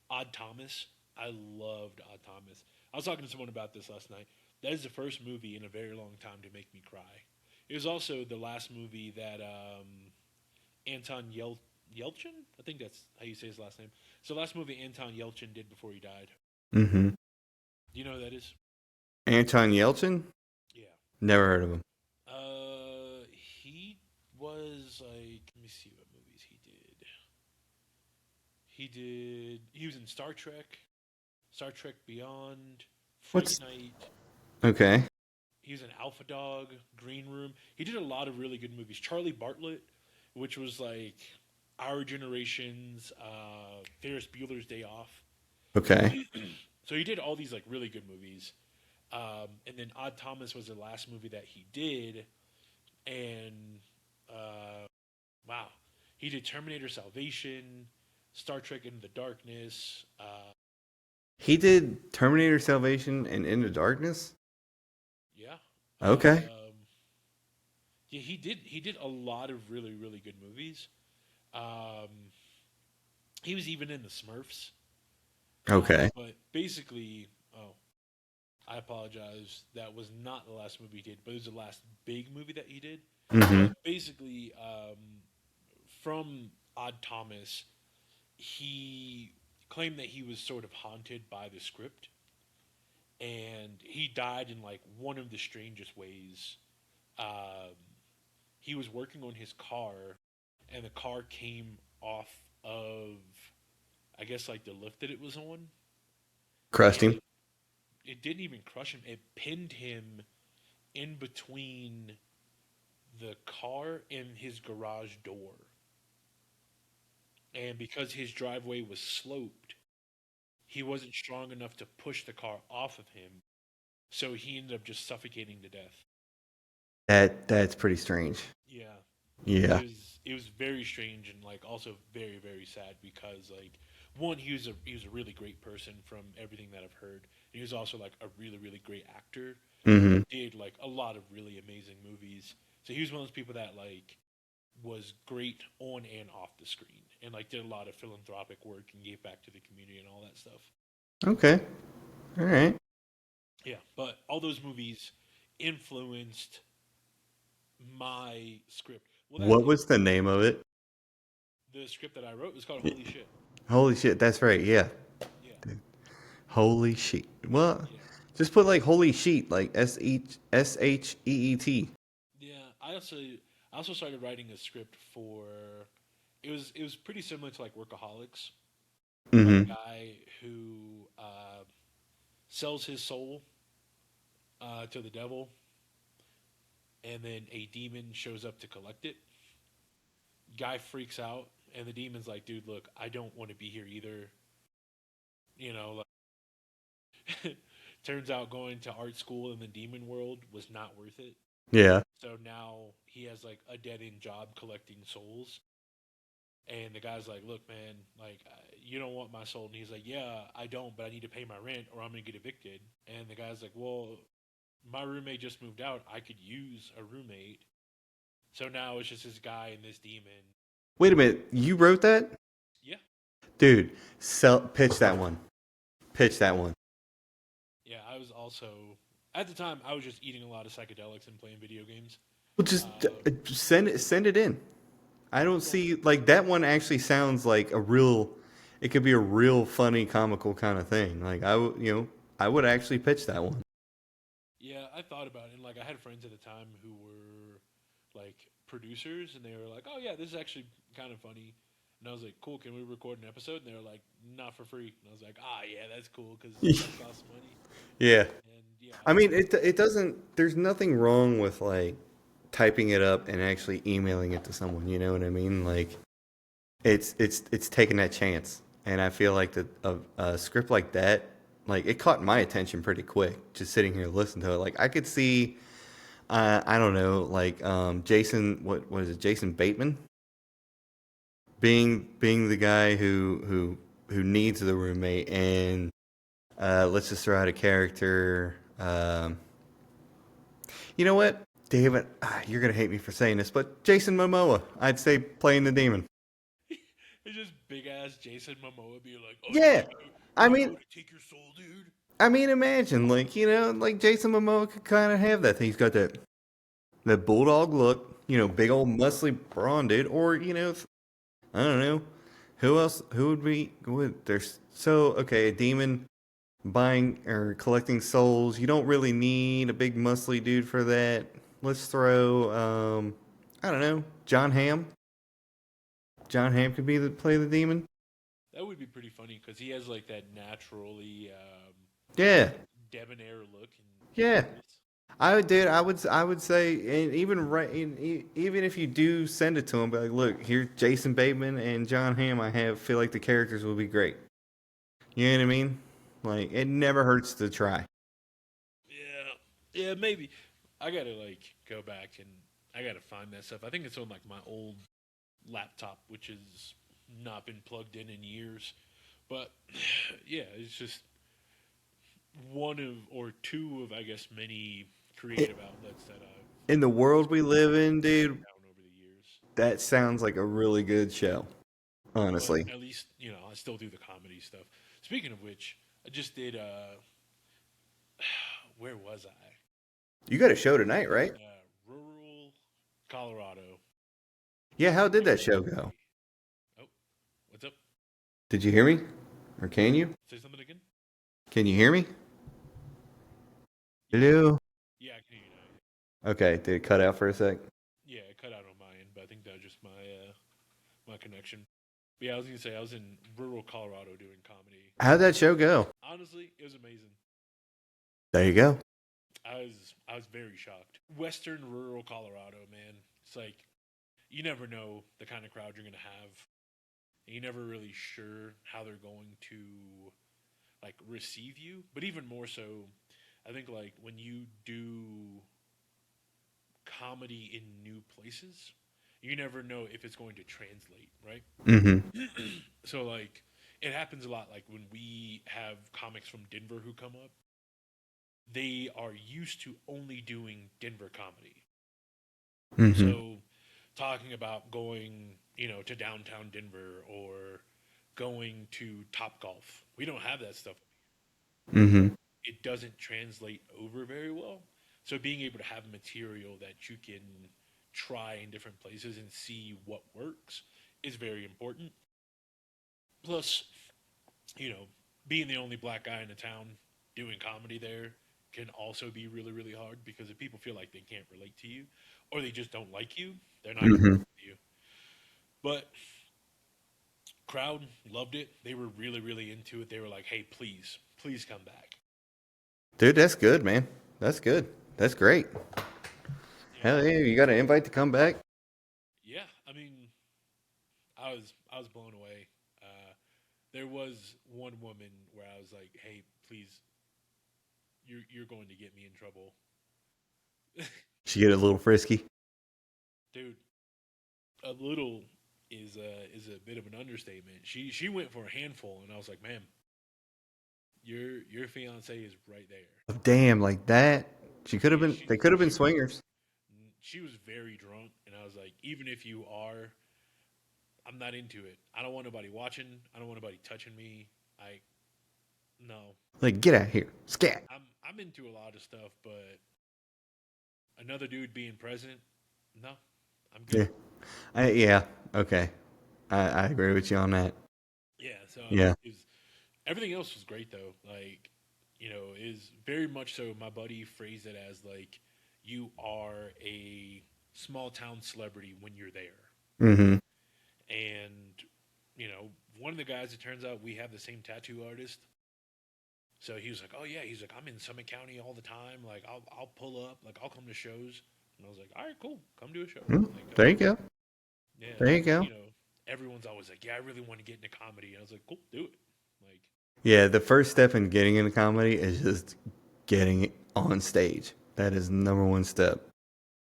Odd Thomas. I loved Odd Thomas. I was talking to someone about this last night. That is the first movie in a very long time to make me cry. It was also the last movie that Anton Yelchin, I think that's how you say his last name. It's the last movie Anton Yelchin did before he died. Mm-hmm. Do you know who that is? Anton Yelchin. Yeah. Never heard of him. He was like, let me see what movies he did. He was in Star Trek, Star Trek Beyond, Fright What's Night. okay? He was in Alpha Dog, Green Room. He did a lot of really good movies. Charlie Bartlett, which was like our generation's Ferris Bueller's Day Off. Okay. So he did all these like really good movies. And then Odd Thomas was the last movie that he did, and uh, wow, he did Terminator Salvation, Star Trek Into the Darkness. He did Terminator Salvation and Into Darkness. Yeah, Okay. yeah, he did a lot of really really good movies. Um, he was even in the Smurfs. Okay. But basically, oh, I apologize. That was not the last movie he did, but it was the last big movie that he did. Mm-hmm. But basically, from Odd Thomas, he claimed that he was sort of haunted by the script, and he died in like one of the strangest ways. Um, he was working on his car, and the car came off of, I guess, like the lift that it was on, Crushed and him. it didn't even crush him. It pinned him in between the car and his garage door. And because his driveway was sloped, he wasn't strong enough to push the car off of him. So he ended up just suffocating to death. That's pretty strange. Yeah. Yeah. It was very strange and like also very very sad because like one he was a really great person from everything that I've heard. He was also like a really really great actor Mm-hmm. and did like a lot of really amazing movies. So he was one of those people that like was great on and off the screen and like did a lot of philanthropic work and gave back to the community and all that stuff. Okay. All right. Yeah, but all those movies influenced my script. Well, What was the name of it? the script that I wrote was called Holy Shit. Holy shit. That's right. Yeah. Yeah, Holy shit. Well, yeah, just put like holy sheet, like Sheet. yeah. I also started writing a script for. It was pretty similar to like Workaholics about a Mm-hmm. guy who sells his soul to the devil, and then a demon shows up to collect it. Guy freaks out, and the demon's like, "Dude, look, I don't want to be here either." Like, turns out going to art school in the demon world was not worth it. Yeah. So now he has like a dead end job collecting souls. And the guy's like, "Look, man, like you don't want my soul." And he's like, "Yeah, I don't, but I need to pay my rent or I'm gonna get evicted." And the guy's like, "Well, my roommate just moved out. I could use a roommate." So now it's just this guy and this demon. Wait a minute. You wrote that? Yeah, Dude, pitch that one. pitch that one. Yeah, I was also at the time I was just eating a lot of psychedelics and playing video games. Well, just send it in. I don't Well, see like that one actually sounds like a real. It could be a real funny, comical kind of thing. Like I would actually pitch that one. yeah, I thought about it, and like I had friends at the time who were like producers, and they were like, "Oh yeah, this is actually kind of funny." And I was like, "Cool, can we record an episode?" And they were like, "Not for free." And I was like, "Ah, yeah, that's cool because stuff costs money." Yeah. And yeah, I mean, it doesn't. There's nothing wrong with like typing it up and actually emailing it to someone. You know what I mean? Like it's taking that chance, and I feel like a script like that, like it caught my attention pretty quick. Just sitting here listening to it, like I could see. I don't know, like Jason. What is it? Jason Bateman being the guy who needs the roommate, and let's just throw out a character. You know what, David? You're gonna hate me for saying this, but Jason Momoa, I'd say playing the demon. it's just big ass Jason Momoa being like, "Oh, Yeah, I you wanna go mean, to take your soul, dude?" imagine like like Jason Momoa could kind of have that thing. He's got that bulldog look, big old muscly brawn dude, or I don't know, who else? Who would be? There's so okay, a demon buying or collecting souls. You don't really need a big muscly dude for that. Let's throw I don't know, John Hamm. John Hamm could be play the demon. That would be pretty funny because he has like that naturally Yeah, debonair look and yeah. voice. I would say, and even if you do send it to him, be like, look, here's Jason Bateman and John Hamm. Feel like the characters will be great. You know what I mean? Like it never hurts to try. Yeah, yeah, maybe. I gotta like go back and I gotta find that stuff. I think it's on like my old laptop, which has not been plugged in years. But yeah, it's just one of or two of I guess many creative outlets that I've In the world we live in, tracked dude, down over the years. that sounds like a really good show. But Honestly, at least I still do the comedy stuff. Speaking of which, I just did. Where was I? you got a show I was tonight, right? in rural Colorado. Yeah. How did that Actually, show go? oh, what's up? Did you hear me, or can you? Say something again. Can you hear me? Yeah, Hello. yeah, I can hear you now. Okay. Did it cut out for a sec? Yeah, it cut out on my end, but I think that was just my connection. But yeah, I was gonna say I was in rural Colorado doing comedy. How'd that show go? Honestly, it was amazing. There you go. I was very shocked. Western rural Colorado, man. It's like you never know the kind of crowd you're gonna have. And you're never really sure how they're going to like receive you. But even more so, I think like when you do comedy in new places, you never know if it's going to translate, right? Mm-hmm. So like it happens a lot like when we have comics from Denver who come up, they are used to only doing Denver comedy. Mm-hmm. So talking about going, to downtown Denver or going to Top Golf. We don't have that stuff. Mm-hmm. It doesn't translate over very well. So being able to have material that you can try in different places and see what works is very important. Plus, you know, being the only black guy in the town doing comedy there can also be really, really hard because if people feel like they can't relate to you or they just don't like you, they're not going to Mm-hmm. work with you. But crowd loved it. They were really, really into it. They were like, "Hey, please, please come back." Dude, that's good, man. That's good. That's great. Yeah, Hell yeah, you got an invite to come back? yeah. I mean, I was blown away. There was one woman where I was like, "Hey, please, you're going to get me in trouble." She get a little frisky. Dude, a little is a bit of an understatement. She went for a handful, and I was like, "Ma'am, your fiance is right there." Oh, damn, like that. She could have Yeah, been. They could have been swingers. she was very drunk, and I was like, "Even if you are, I'm not into it. I don't want nobody watching. I don't want nobody touching me. I No, Like, get out here, scat. I'm into a lot of stuff, but another dude being present, no, I'm good. Yeah, yeah, okay. I agree with you on that. Yeah, so I Yeah. mean, everything else was great though. Like, is very much so. My buddy phrased it as like, you are a small town celebrity when you're there, Mm-hmm. and one of the guys. It turns out we have the same tattoo artist. So he was like, "Oh yeah," he's like, "I'm in Summit County all the time. Like, I'll pull up. Like, I'll come to shows." And I was like, "All right, cool. Come do a show." Like, There you go. yeah, There you and go. everyone's always like, "Yeah, I really want to get into comedy." And I was like, "Cool, do it." Like, Yeah, the first step in getting into comedy is just getting it on stage. That is the number one step.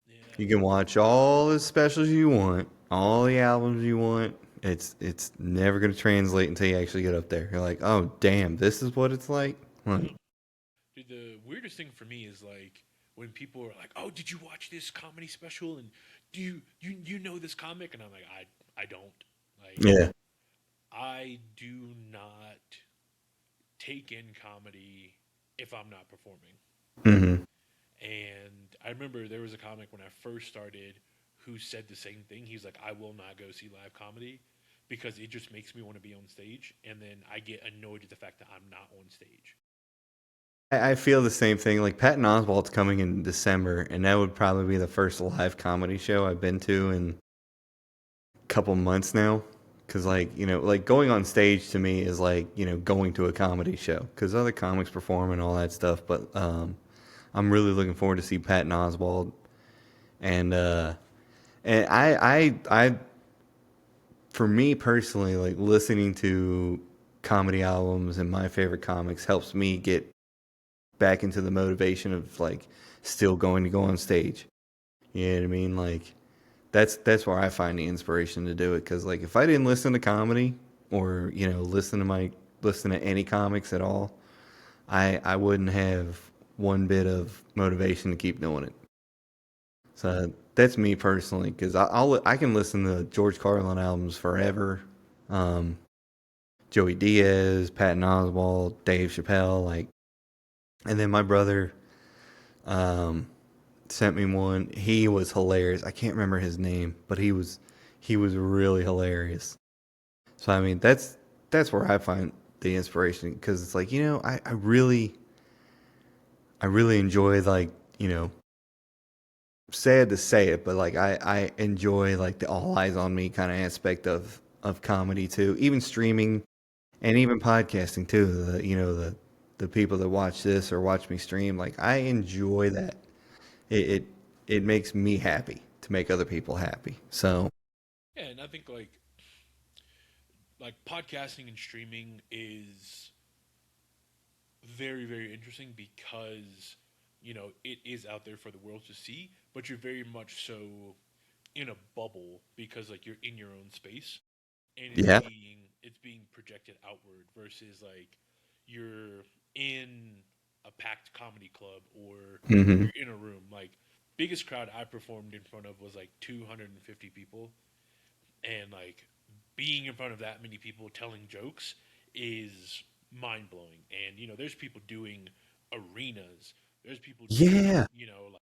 yeah, You can watch all the specials you want, all the albums you want. It's never gonna translate until you actually get up there. You're like, oh damn, this is what it's like. yeah. Like, Dude, the weirdest thing for me is like when people are like, "Oh, did you watch this comedy special?" And do you know this comic? And I'm like, I don't. Like, yeah. I do not take in comedy if I'm not performing. Hmm. And I remember there was a comic when I first started who said the same thing. He's like, I will not go see live comedy because it just makes me want to be on stage. And then I get annoyed at the fact that I'm not on stage. I feel the same thing. Like Patton Oswalt's coming in December, and that would probably be the first live comedy show I've been to in a couple months now. Cause like like going on stage to me is like going to a comedy show. Cause other comics perform and all that stuff, but I'm really looking forward to see Patton Oswalt and I for me personally, like listening to comedy albums and my favorite comics helps me get back into the motivation of like still going to go on stage. You know what I mean? Like that's where I find the inspiration to do it. Because like if I didn't listen to comedy or listen to any comics at all, I wouldn't have one bit of motivation to keep doing it. So that's me personally, because I can listen to George Carlin albums forever. Um, Joey Diaz, Patton Oswalt, Dave Chappelle, like, and then my brother um, sent me one. He was hilarious. I can't remember his name, but he was really hilarious. So I mean, that's where I find the inspiration because it's like I really enjoy like sad to say it, but like I enjoy like the all eyes on me kind of aspect of comedy too. Even streaming and even podcasting too. The people that watch this or watch me stream, like I enjoy that. It it makes me happy to make other people happy. So Yeah, and I think like podcasting and streaming is very, very interesting because it is out there for the world to see, but you're very much so in a bubble because like you're in your own space and yeah, it's being projected outward versus like you're in a packed comedy club or hmm, you're in a room. Like biggest crowd I performed in front of was like 250 people, and like being in front of that many people telling jokes is mind blowing. And there's people doing arenas. There's people doing yeah. like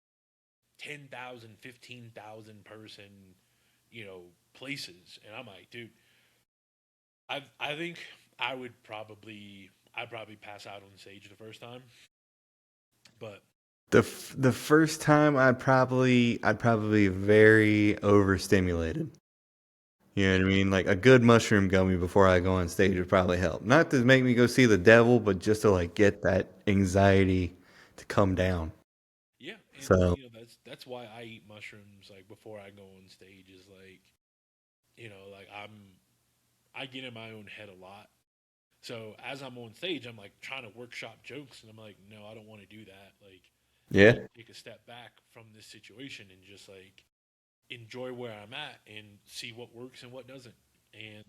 10,000, 15,000 person places, and I'm like, dude, I think I'd probably pass out on stage the first time, but The first time I'd probably be very overstimulated. You know yeah, what I mean? Like a good mushroom gummy before I go on stage would probably help. Not to make me go see the devil, but just to like get that anxiety to come down. yeah, and So that's why I eat mushrooms like before I go on stage is like like I get in my own head a lot. So as I'm on stage, I'm like trying to workshop jokes, and I'm like, no, I don't want to do that. Like, I yeah, want to take a step back from this situation and just like enjoy where I'm at and see what works and what doesn't. And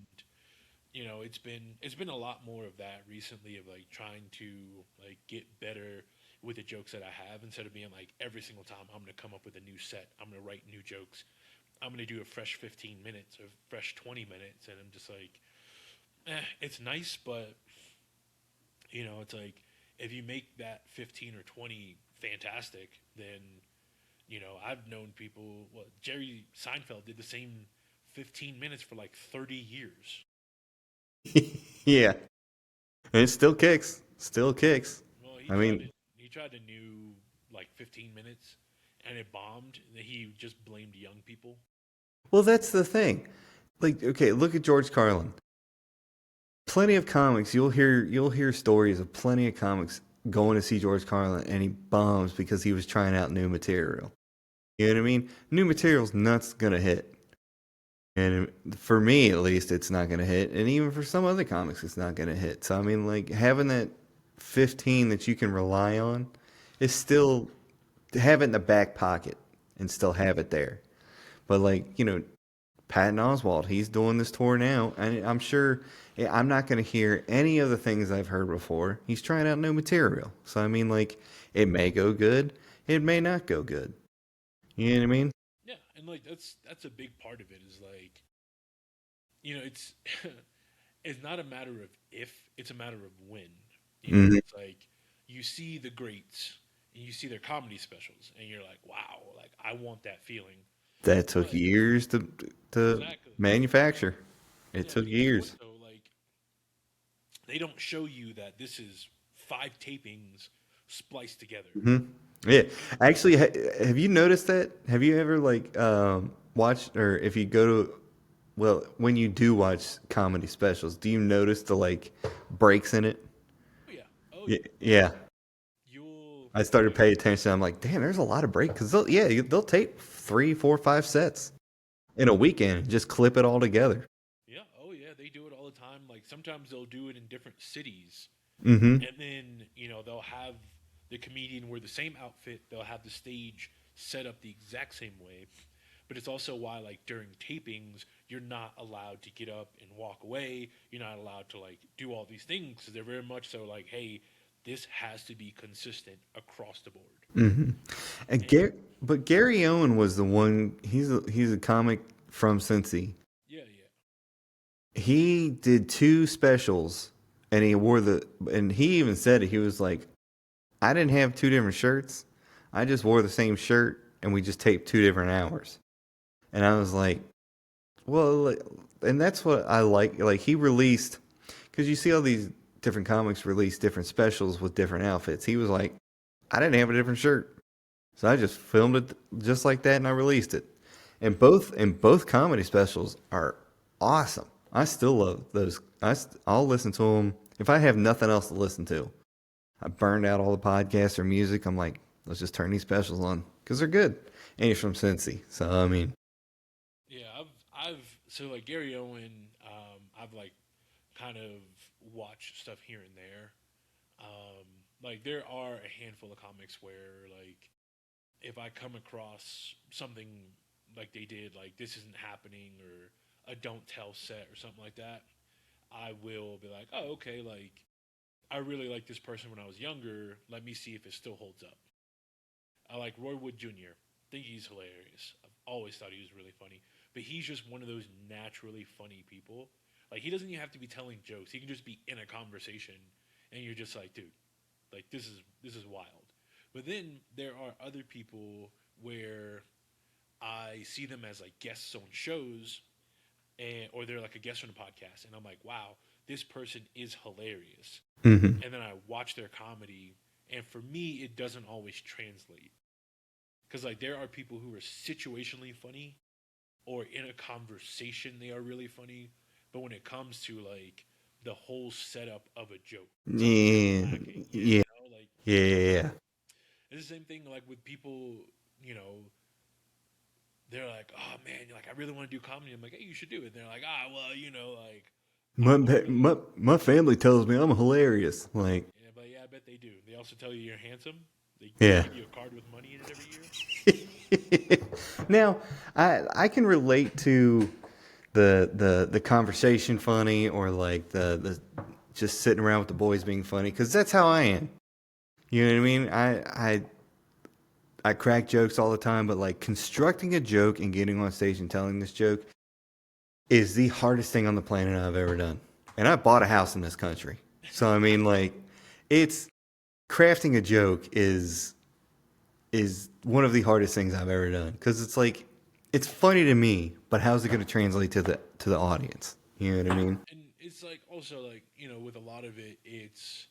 it's been a lot more of that recently of like trying to like get better with the jokes that I have instead of being like every single time I'm gonna come up with a new set, I'm gonna write new jokes, I'm gonna do a fresh 15 minutes or fresh 20 minutes, and I'm just like, it's nice, but You know, it's like if you make that 15 or 20 fantastic, then I've known people. Well, Jerry Seinfeld did the same 15 minutes for like 30 years. Yeah, and it still kicks. Still kicks. Well, I mean, he tried to new like 15 minutes, and it bombed. And he just blamed young people. well, that's the thing. Like, okay, look at George Carlin. Plenty of comics. You'll hear stories of plenty of comics going to see George Carlin, and he bombs because he was trying out new material. You know what I mean? New material's not gonna hit. And for me, at least, it's not going to hit. And even for some other comics, it's not going to hit. So, I mean, like, having that 15 that you can rely on is still have it in the back pocket and still have it there. But, like, Patton Oswalt, he's doing this tour now. And I'm sure I'm not going to hear any of the things I've heard before. He's trying out new material. So, I mean, like, it may go good, it may not go good. You know what I mean? Yeah, and like that's a big part of it. Is like it's it's not a matter of if, it's a matter of when. Hmm. It's like you see the greats and you see their comedy specials, and you're like, wow, like I want that feeling. That took But years to exactly, manufacture. It yeah, took but even more years. so, like they don't show you that this is 5 tapings spliced together. Hmm. Yeah, And actually, have you noticed that? Have you ever like watched, or if you go to, well, when you do watch comedy specials, do you notice the like breaks in it? oh yeah, oh Yeah, yeah, yeah. you'll I started like paying attention. I'm like, damn, there's a lot of breaks because they'll tape 3, 4, 5 sets in a weekend, and just clip it all together. yeah, oh yeah, they do it all the time. Like sometimes they'll do it in different cities, Mm-hmm. and then they'll have the comedian wear the same outfit. They'll have the stage set up the exact same way. But it's also why, like during tapings, you're not allowed to get up and walk away. You're not allowed to like do all these things because they're very much so like, hey, this has to be consistent across the board. Mm-hmm. And And but Gary Owen was the one. He's a comic from Cincy. yeah, yeah, He did two specials, and and he even said it. He was like, I didn't have two different shirts. I just wore the same shirt, and we just taped 2 different hours. And I was like, well, and that's what I like. Like he released, because you see all these different comics release different specials with different outfits. He was like, I didn't have a different shirt, so I just filmed it just like that, and I released it. And both comedy specials are awesome. I still love those. I'll listen to them if I have nothing else to listen to. I burned out all the podcasts or music. I'm like, let's just turn these specials on because they're good. And he's from Cincy, so I mean, yeah. I've so like Gary Owen. I've like kind of watched stuff here and there. Like there are a handful of comics where like if I come across something like they did, like this isn't happening or a don't tell set or something like that, I will be like, oh, okay, like I really like this person when I was younger. Let me see if it still holds up. I like Roy Wood Jr. Think he's hilarious. I've always thought he was really funny, but he's just one of those naturally funny people. Like he doesn't even have to be telling jokes. He can just be in a conversation, and you're just like, dude, like this is wild. But then there are other people where I see them as like guests on shows, or they're like a guest on a podcast, and I'm like, wow, this person is hilarious. hmm. And then I watch their comedy, and for me, it doesn't always translate because like there are people who are situationally funny, or in a conversation they are really funny, but when it comes to like the whole setup of a joke, something's just Yeah, lacking. yeah, Like yeah, yeah. it's the same thing like with people, you know, they're like, oh man, like I really want to do comedy. I'm like, hey, you should do it. And they're like, ah, well, like I My, don't really. my family tells me I'm hilarious. Like, Yeah, but yeah, I bet they do. They also tell you you're handsome. They yeah. give you a card with money in it every year. Now, I can relate to the conversation funny, or like the just sitting around with the boys being funny, because that's how I am. You know what I mean? I crack jokes all the time, but like constructing a joke and getting on stage and telling this joke is the hardest thing on the planet I've ever done. And I bought a house in this country, so I mean, like, it's crafting a joke is one of the hardest things I've ever done because it's like it's funny to me, but how's it going to translate to the audience? You know what I mean? And it's like also like with a lot of it, it's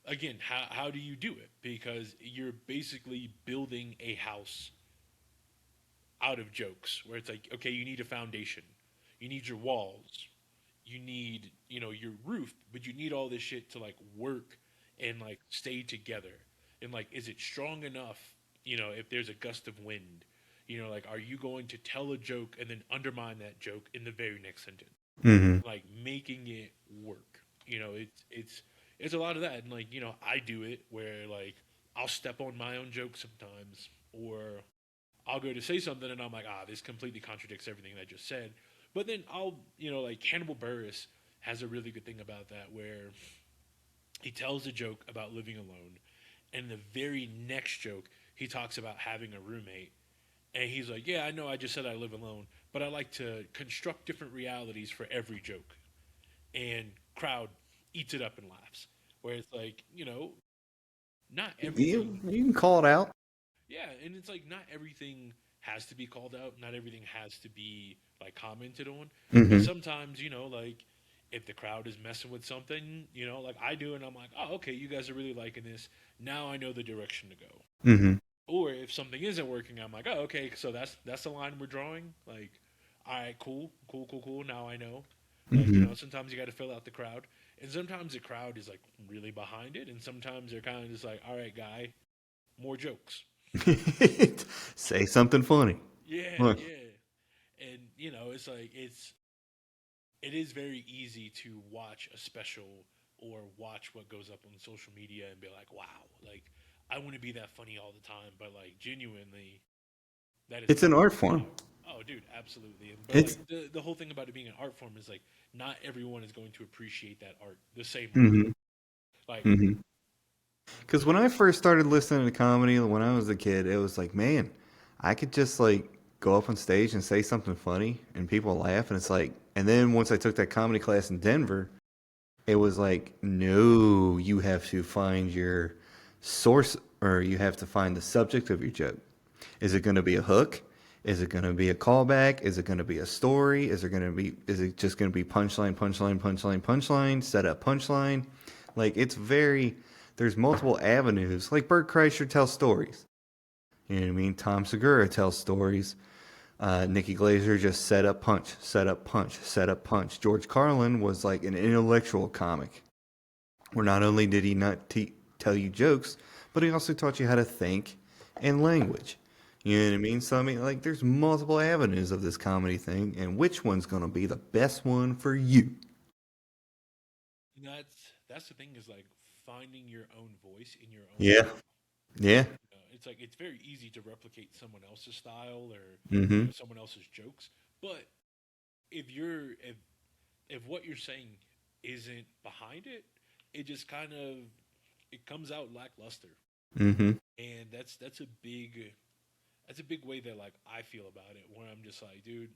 again how do you do it because you're basically building a house out of jokes where it's like okay you need a foundation, you need your walls, you need your roof, but you need all this shit to like work and like stay together. And like is it strong enough, if there's a gust of wind, like are you going to tell a joke and then undermine that joke in the very next sentence, Hmm. like making it work. It's a lot of that. And like I do it where like I'll step on my own joke sometimes, or I'll go to say something and I'm like, this completely contradicts everything I just said. But then I'll, like Hannibal Burris has a really good thing about that where he tells a joke about living alone, and the very next joke he talks about having a roommate, and he's like, yeah, I know I just said I live alone, but I like to construct different realities for every joke, and crowd eats it up and laughs. Where it's like, not everything. You can call it out. Yeah, and it's like not everything has to be called out. Not everything has to be like commented on. But Hmm. sometimes, like if the crowd is messing with something, like I do, and I'm like, oh, okay, you guys are really liking this. Now I know the direction to go. Hmm. Or if something isn't working, I'm like, oh, okay, so that's the line we're drawing. Like, all right, cool, cool, cool, cool. Now I know. Like, Hmm. sometimes you got to fill out the crowd, and sometimes the crowd is like really behind it, and sometimes they're kind of just like, all right, guy, more jokes. Say something funny. Yeah, Look. yeah. And it's like it is very easy to watch a special or watch what goes up on social media and be like, wow, like I want to be that funny all the time, but like genuinely, that is It's an not art how. form. Oh, dude, absolutely. But like It's the whole thing about it being an art form is like not everyone is going to appreciate that art the same way. hmm Like, hmm Because when I first started listening to comedy when I was a kid, it was like, man, I could just like go up on stage and say something funny and people laugh. And it's like, and then once I took that comedy class in Denver, it was like, no, you have to find your source or you have to find the subject of your joke. Is it going to be a hook? Is it going to be a callback? Is it going to be a story? Is it just going to be punchline, punchline, punchline, punchline, set up punchline? Like it's very, there's multiple avenues. Like Bert Kreischer tells stories. You know what I mean? Tom Segura tells stories. Nikki Glazer just set up punch, set up punch, set up punch. George Carlin was like an intellectual comic where not only did he not tell you jokes, but he also taught you how to think and language. You know what I mean? So I mean, like, there's multiple avenues of this comedy thing, and which one's gonna be the best one for you? that's the thing is like finding your own voice in your own Yeah, style. yeah. It's like it's very easy to replicate someone else's style or Mm-hmm. someone else's jokes, but if what you're saying isn't behind it, it just kind of it comes out lackluster, Mm-hmm. and that's a big way that like I feel about it. Where I'm just like, dude,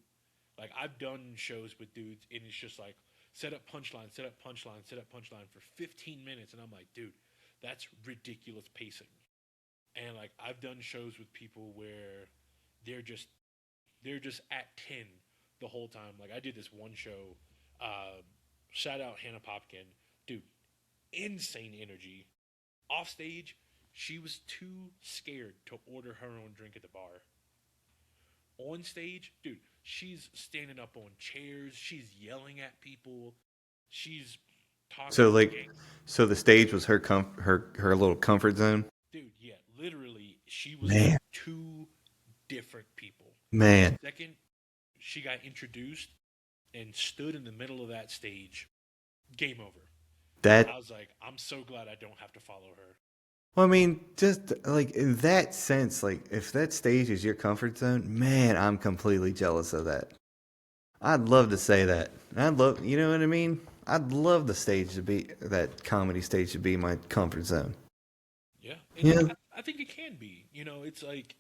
like I've done shows with dudes, and it's just like set up punchline, set up punchline, set up punchline for 15 minutes, and I'm like, dude, that's ridiculous pacing. And like I've done shows with people where they're just they're just at 10 the whole time. Like I did this one show. Uh, Shout out Hannah Popkin, dude, insane energy. Off stage, she was too scared to order her own drink at the bar. On stage, dude, she's standing up on chairs. She's yelling at people. She's So talking to like, gang. so the stage was her little comfort zone. Dude, yeah, literally, she was like Man, two different people. The man, second she got introduced and stood in the middle of that stage, game over. that. I was like, I'm so glad I don't have to follow her. Well, I mean, just like in that sense, like if that stage is your comfort zone, man, I'm completely jealous of that. I'd love to say that. I'd love, you know what I mean? I'd love the stage to be that comedy stage to be my comfort zone. Yeah, and Yeah, I think it can be. It's like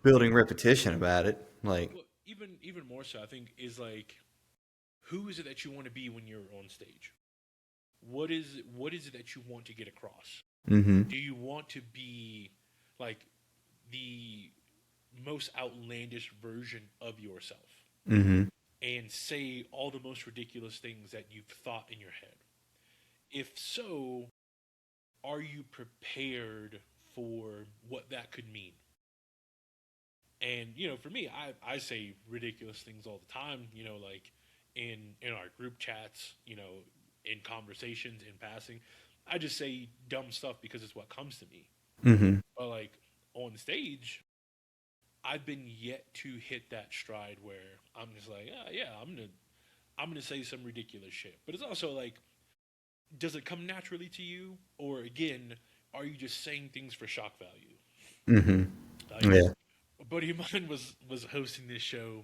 building people. repetition about it. Like, Well, even more so, I think is like, who is it that you want to be when you're on stage? what is it that you want to get across? Mm-hmm. Do you want to be like the most outlandish version of yourself Mm-hmm. and say all the most ridiculous things that you've thought in your head? If so, are you prepared for what that could mean? And for me, I say ridiculous things all the time. Like in our group chats, in conversations, in passing, I just say dumb stuff because it's what comes to me. Mm-hmm. But like on stage, I've been yet to hit that stride where I'm just like, yeah, I'm gonna say some ridiculous shit. But it's also like, does it come naturally to you, or again, are you just saying things for shock value? Mm-hmm. Like Yeah. a buddy of mine was hosting this show,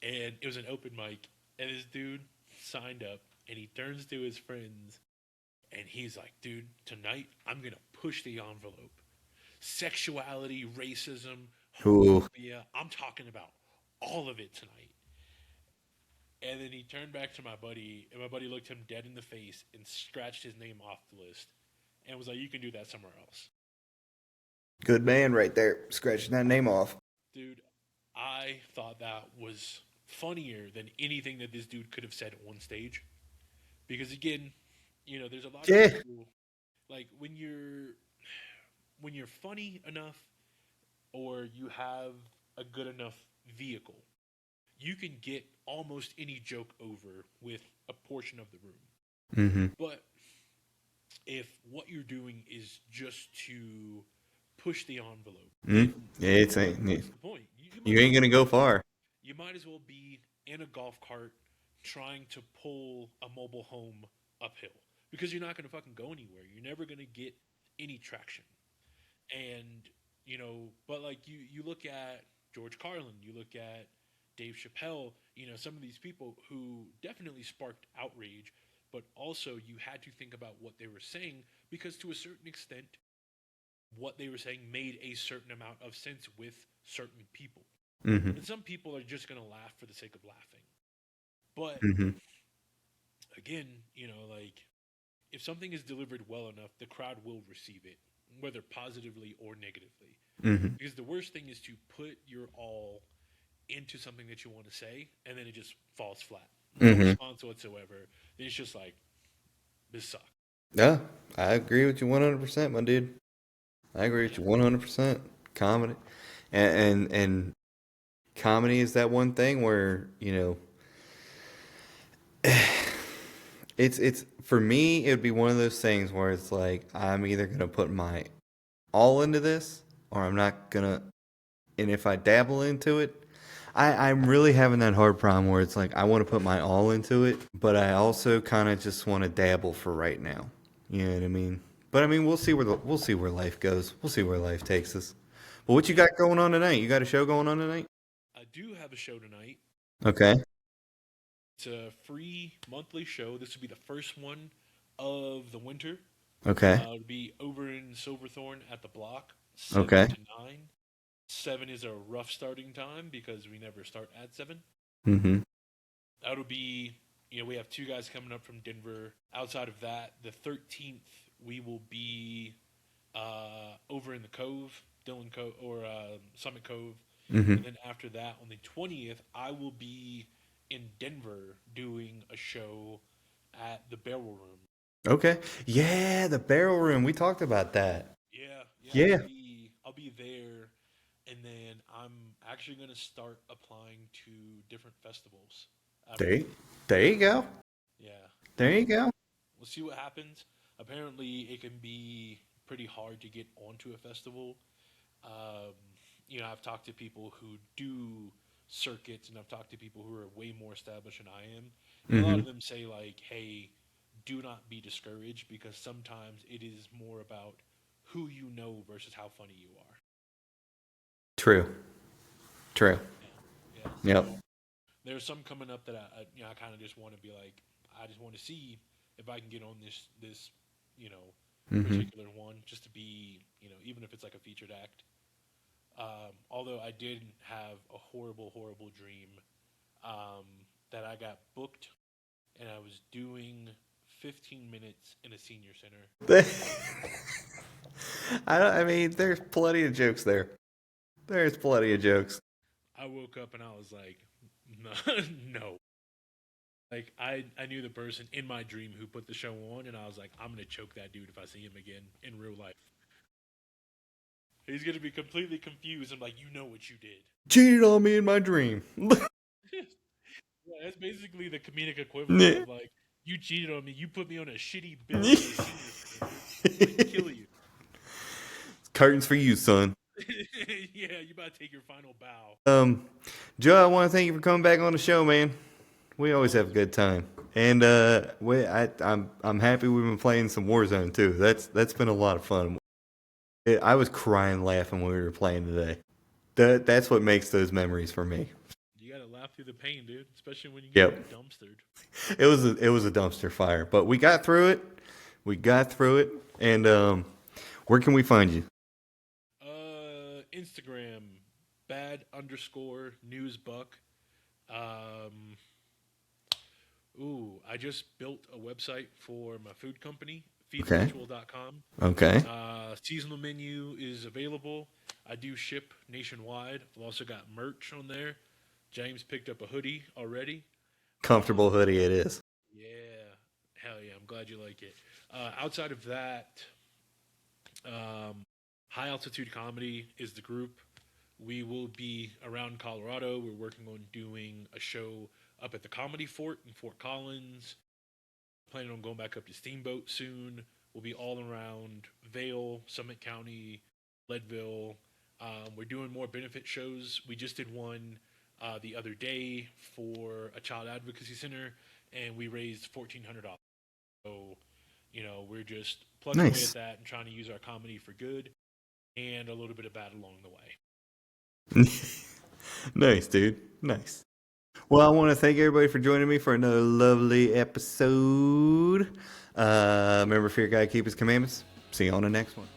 and it was an open mic, and this dude signed up, and he turns to his friends, and he's like, "Dude, tonight I'm gonna push the envelope. Sexuality, racism, Ooh. homophobia. I'm talking about all of it tonight." And then he turned back to my buddy, and my buddy looked him dead in the face and scratched his name off the list, and was like, "You can do that somewhere else." Good man right there. Scratching that name off. Dude, I thought that was funnier than anything that this dude could have said on stage. Because again, there's a lot of Yeah. people like when you're funny enough or you have a good enough vehicle, you can get almost any joke over with a portion of the room. Mm-hmm. But if what you're doing is just to push the envelope, Mm-hmm. then Yeah, it's ain't. what's the point? You might You as ain't well gonna go far. you might as well be in a golf cart trying to pull a mobile home uphill because you're not going to fucking go anywhere. You're never going to get any traction. And but like you look at George Carlin, you look at Dave Chappelle, some of these people who definitely sparked outrage, but also you had to think about what they were saying because to a certain extent, what they were saying made a certain amount of sense with certain people. Mm-hmm. And some people are just going to laugh for the sake of laughing. But Mm-hmm. again, like if something is delivered well enough, the crowd will receive it, whether positively or negatively. Mm-hmm. Because the worst thing is to put your all into something that you want to say and then it just falls flat. No Mm-hmm. response whatsoever. It's just like, this sucks. Yeah, I agree with you 100%, my dude. I agree with Yeah. you 100%. Comedy, and comedy is that one thing where it's for me. It would be one of those things where it's like I'm either gonna put my all into this or I'm not gonna. And if I dabble into it, I'm really having that hard problem where it's like I want to put my all into it, but I also kind of just want to dabble for right now. You know what I mean? But I mean, we'll see where life goes. We'll see where life takes us. But what you Yeah. got going on tonight? You got a show going on tonight? I do have a show tonight. Okay. It's a free monthly show. This will be the first one of the winter. Okay. It'll be over in Silverthorne at the block, 7 Okay. to 9. 7 is a rough starting time because we never start at 7. Mm-hmm. That'll be, we have two guys coming up from Denver. Outside of that, the 13th, we will be over in the Cove, Dillon Cove, or Summit Cove. Mm-hmm. And then after that, on the 20th, I will be in Denver doing a show at the Barrel Room. Okay. Yeah, the barrel room. We talked about that. Yeah, yeah, Yeah. I'll be there, and then I'm actually gonna start applying to different festivals after There, that. there you go. Yeah, There you go. we'll see what happens. Apparently, it can be pretty hard to get onto a festival. Um, I've talked to people who do circuits, and I've talked to people who are way more established than I am, and a lot Mm-hmm. of them say like, "Hey, do not be discouraged because sometimes it is more about who you know versus how funny you are." True. True. Yeah, yeah. Yep. So there's some coming up that I kind of just want to be like, I just want to see if I can get on this you know Mm-hmm. particular one just to be even if it's like a featured act. Although I did have a horrible dream, that I got booked and I was doing 15 minutes in a senior center. I mean, there's plenty of jokes there. There's plenty of jokes. I woke up and I was like, no, no. Like I knew the person in my dream who put the show on, and I was like, I'm gonna choke that dude if I see him again in real life. He's gonna be completely confused. I'm like, you know what you did. Cheated on me in my dream. Yeah, that's basically the comedic equivalent of like, you cheated on me. You put me on a shitty bill in a senior center. I'm gonna kill you. Curtains for you, son. Yeah, you about to take your final bow. Joe, I want to thank you for coming back on the show, man. We always have a good time, and I'm happy we've been playing some Warzone too. That's been a lot of fun. I was crying laughing when we were playing today. That's what makes those memories for me. You gotta laugh through the pain, dude. Especially when you Yep. get dumpstered. It was a dumpster fire, but we got through it. We got through it, and where can we find you? Instagram, bad_newsbuck. I just built a website for my food company, feedmutual.com. Okay. Seasonal menu is available. I do ship nationwide. I've also got merch on there. James picked up a hoodie already. Comfortable hoodie it is. Yeah, hell yeah, I'm glad you like it. Outside of that, High Altitude Comedy is the group. We will be around Colorado. We're working on doing a show up at the Comedy Fort in Fort Collins. Planning on going back up to Steamboat soon. We'll be all around Vail, Summit County, Leadville. We're doing more benefit shows. We just did one the other day for a child advocacy center, and we raised $1,400. So, we're just plugging away at that and trying to use our comedy for good and a little bit of bad along the way. Nice, dude. Nice. Well, I want to thank everybody for joining me for another lovely episode. Remember, fear God, keep his commandments. See you on the next one.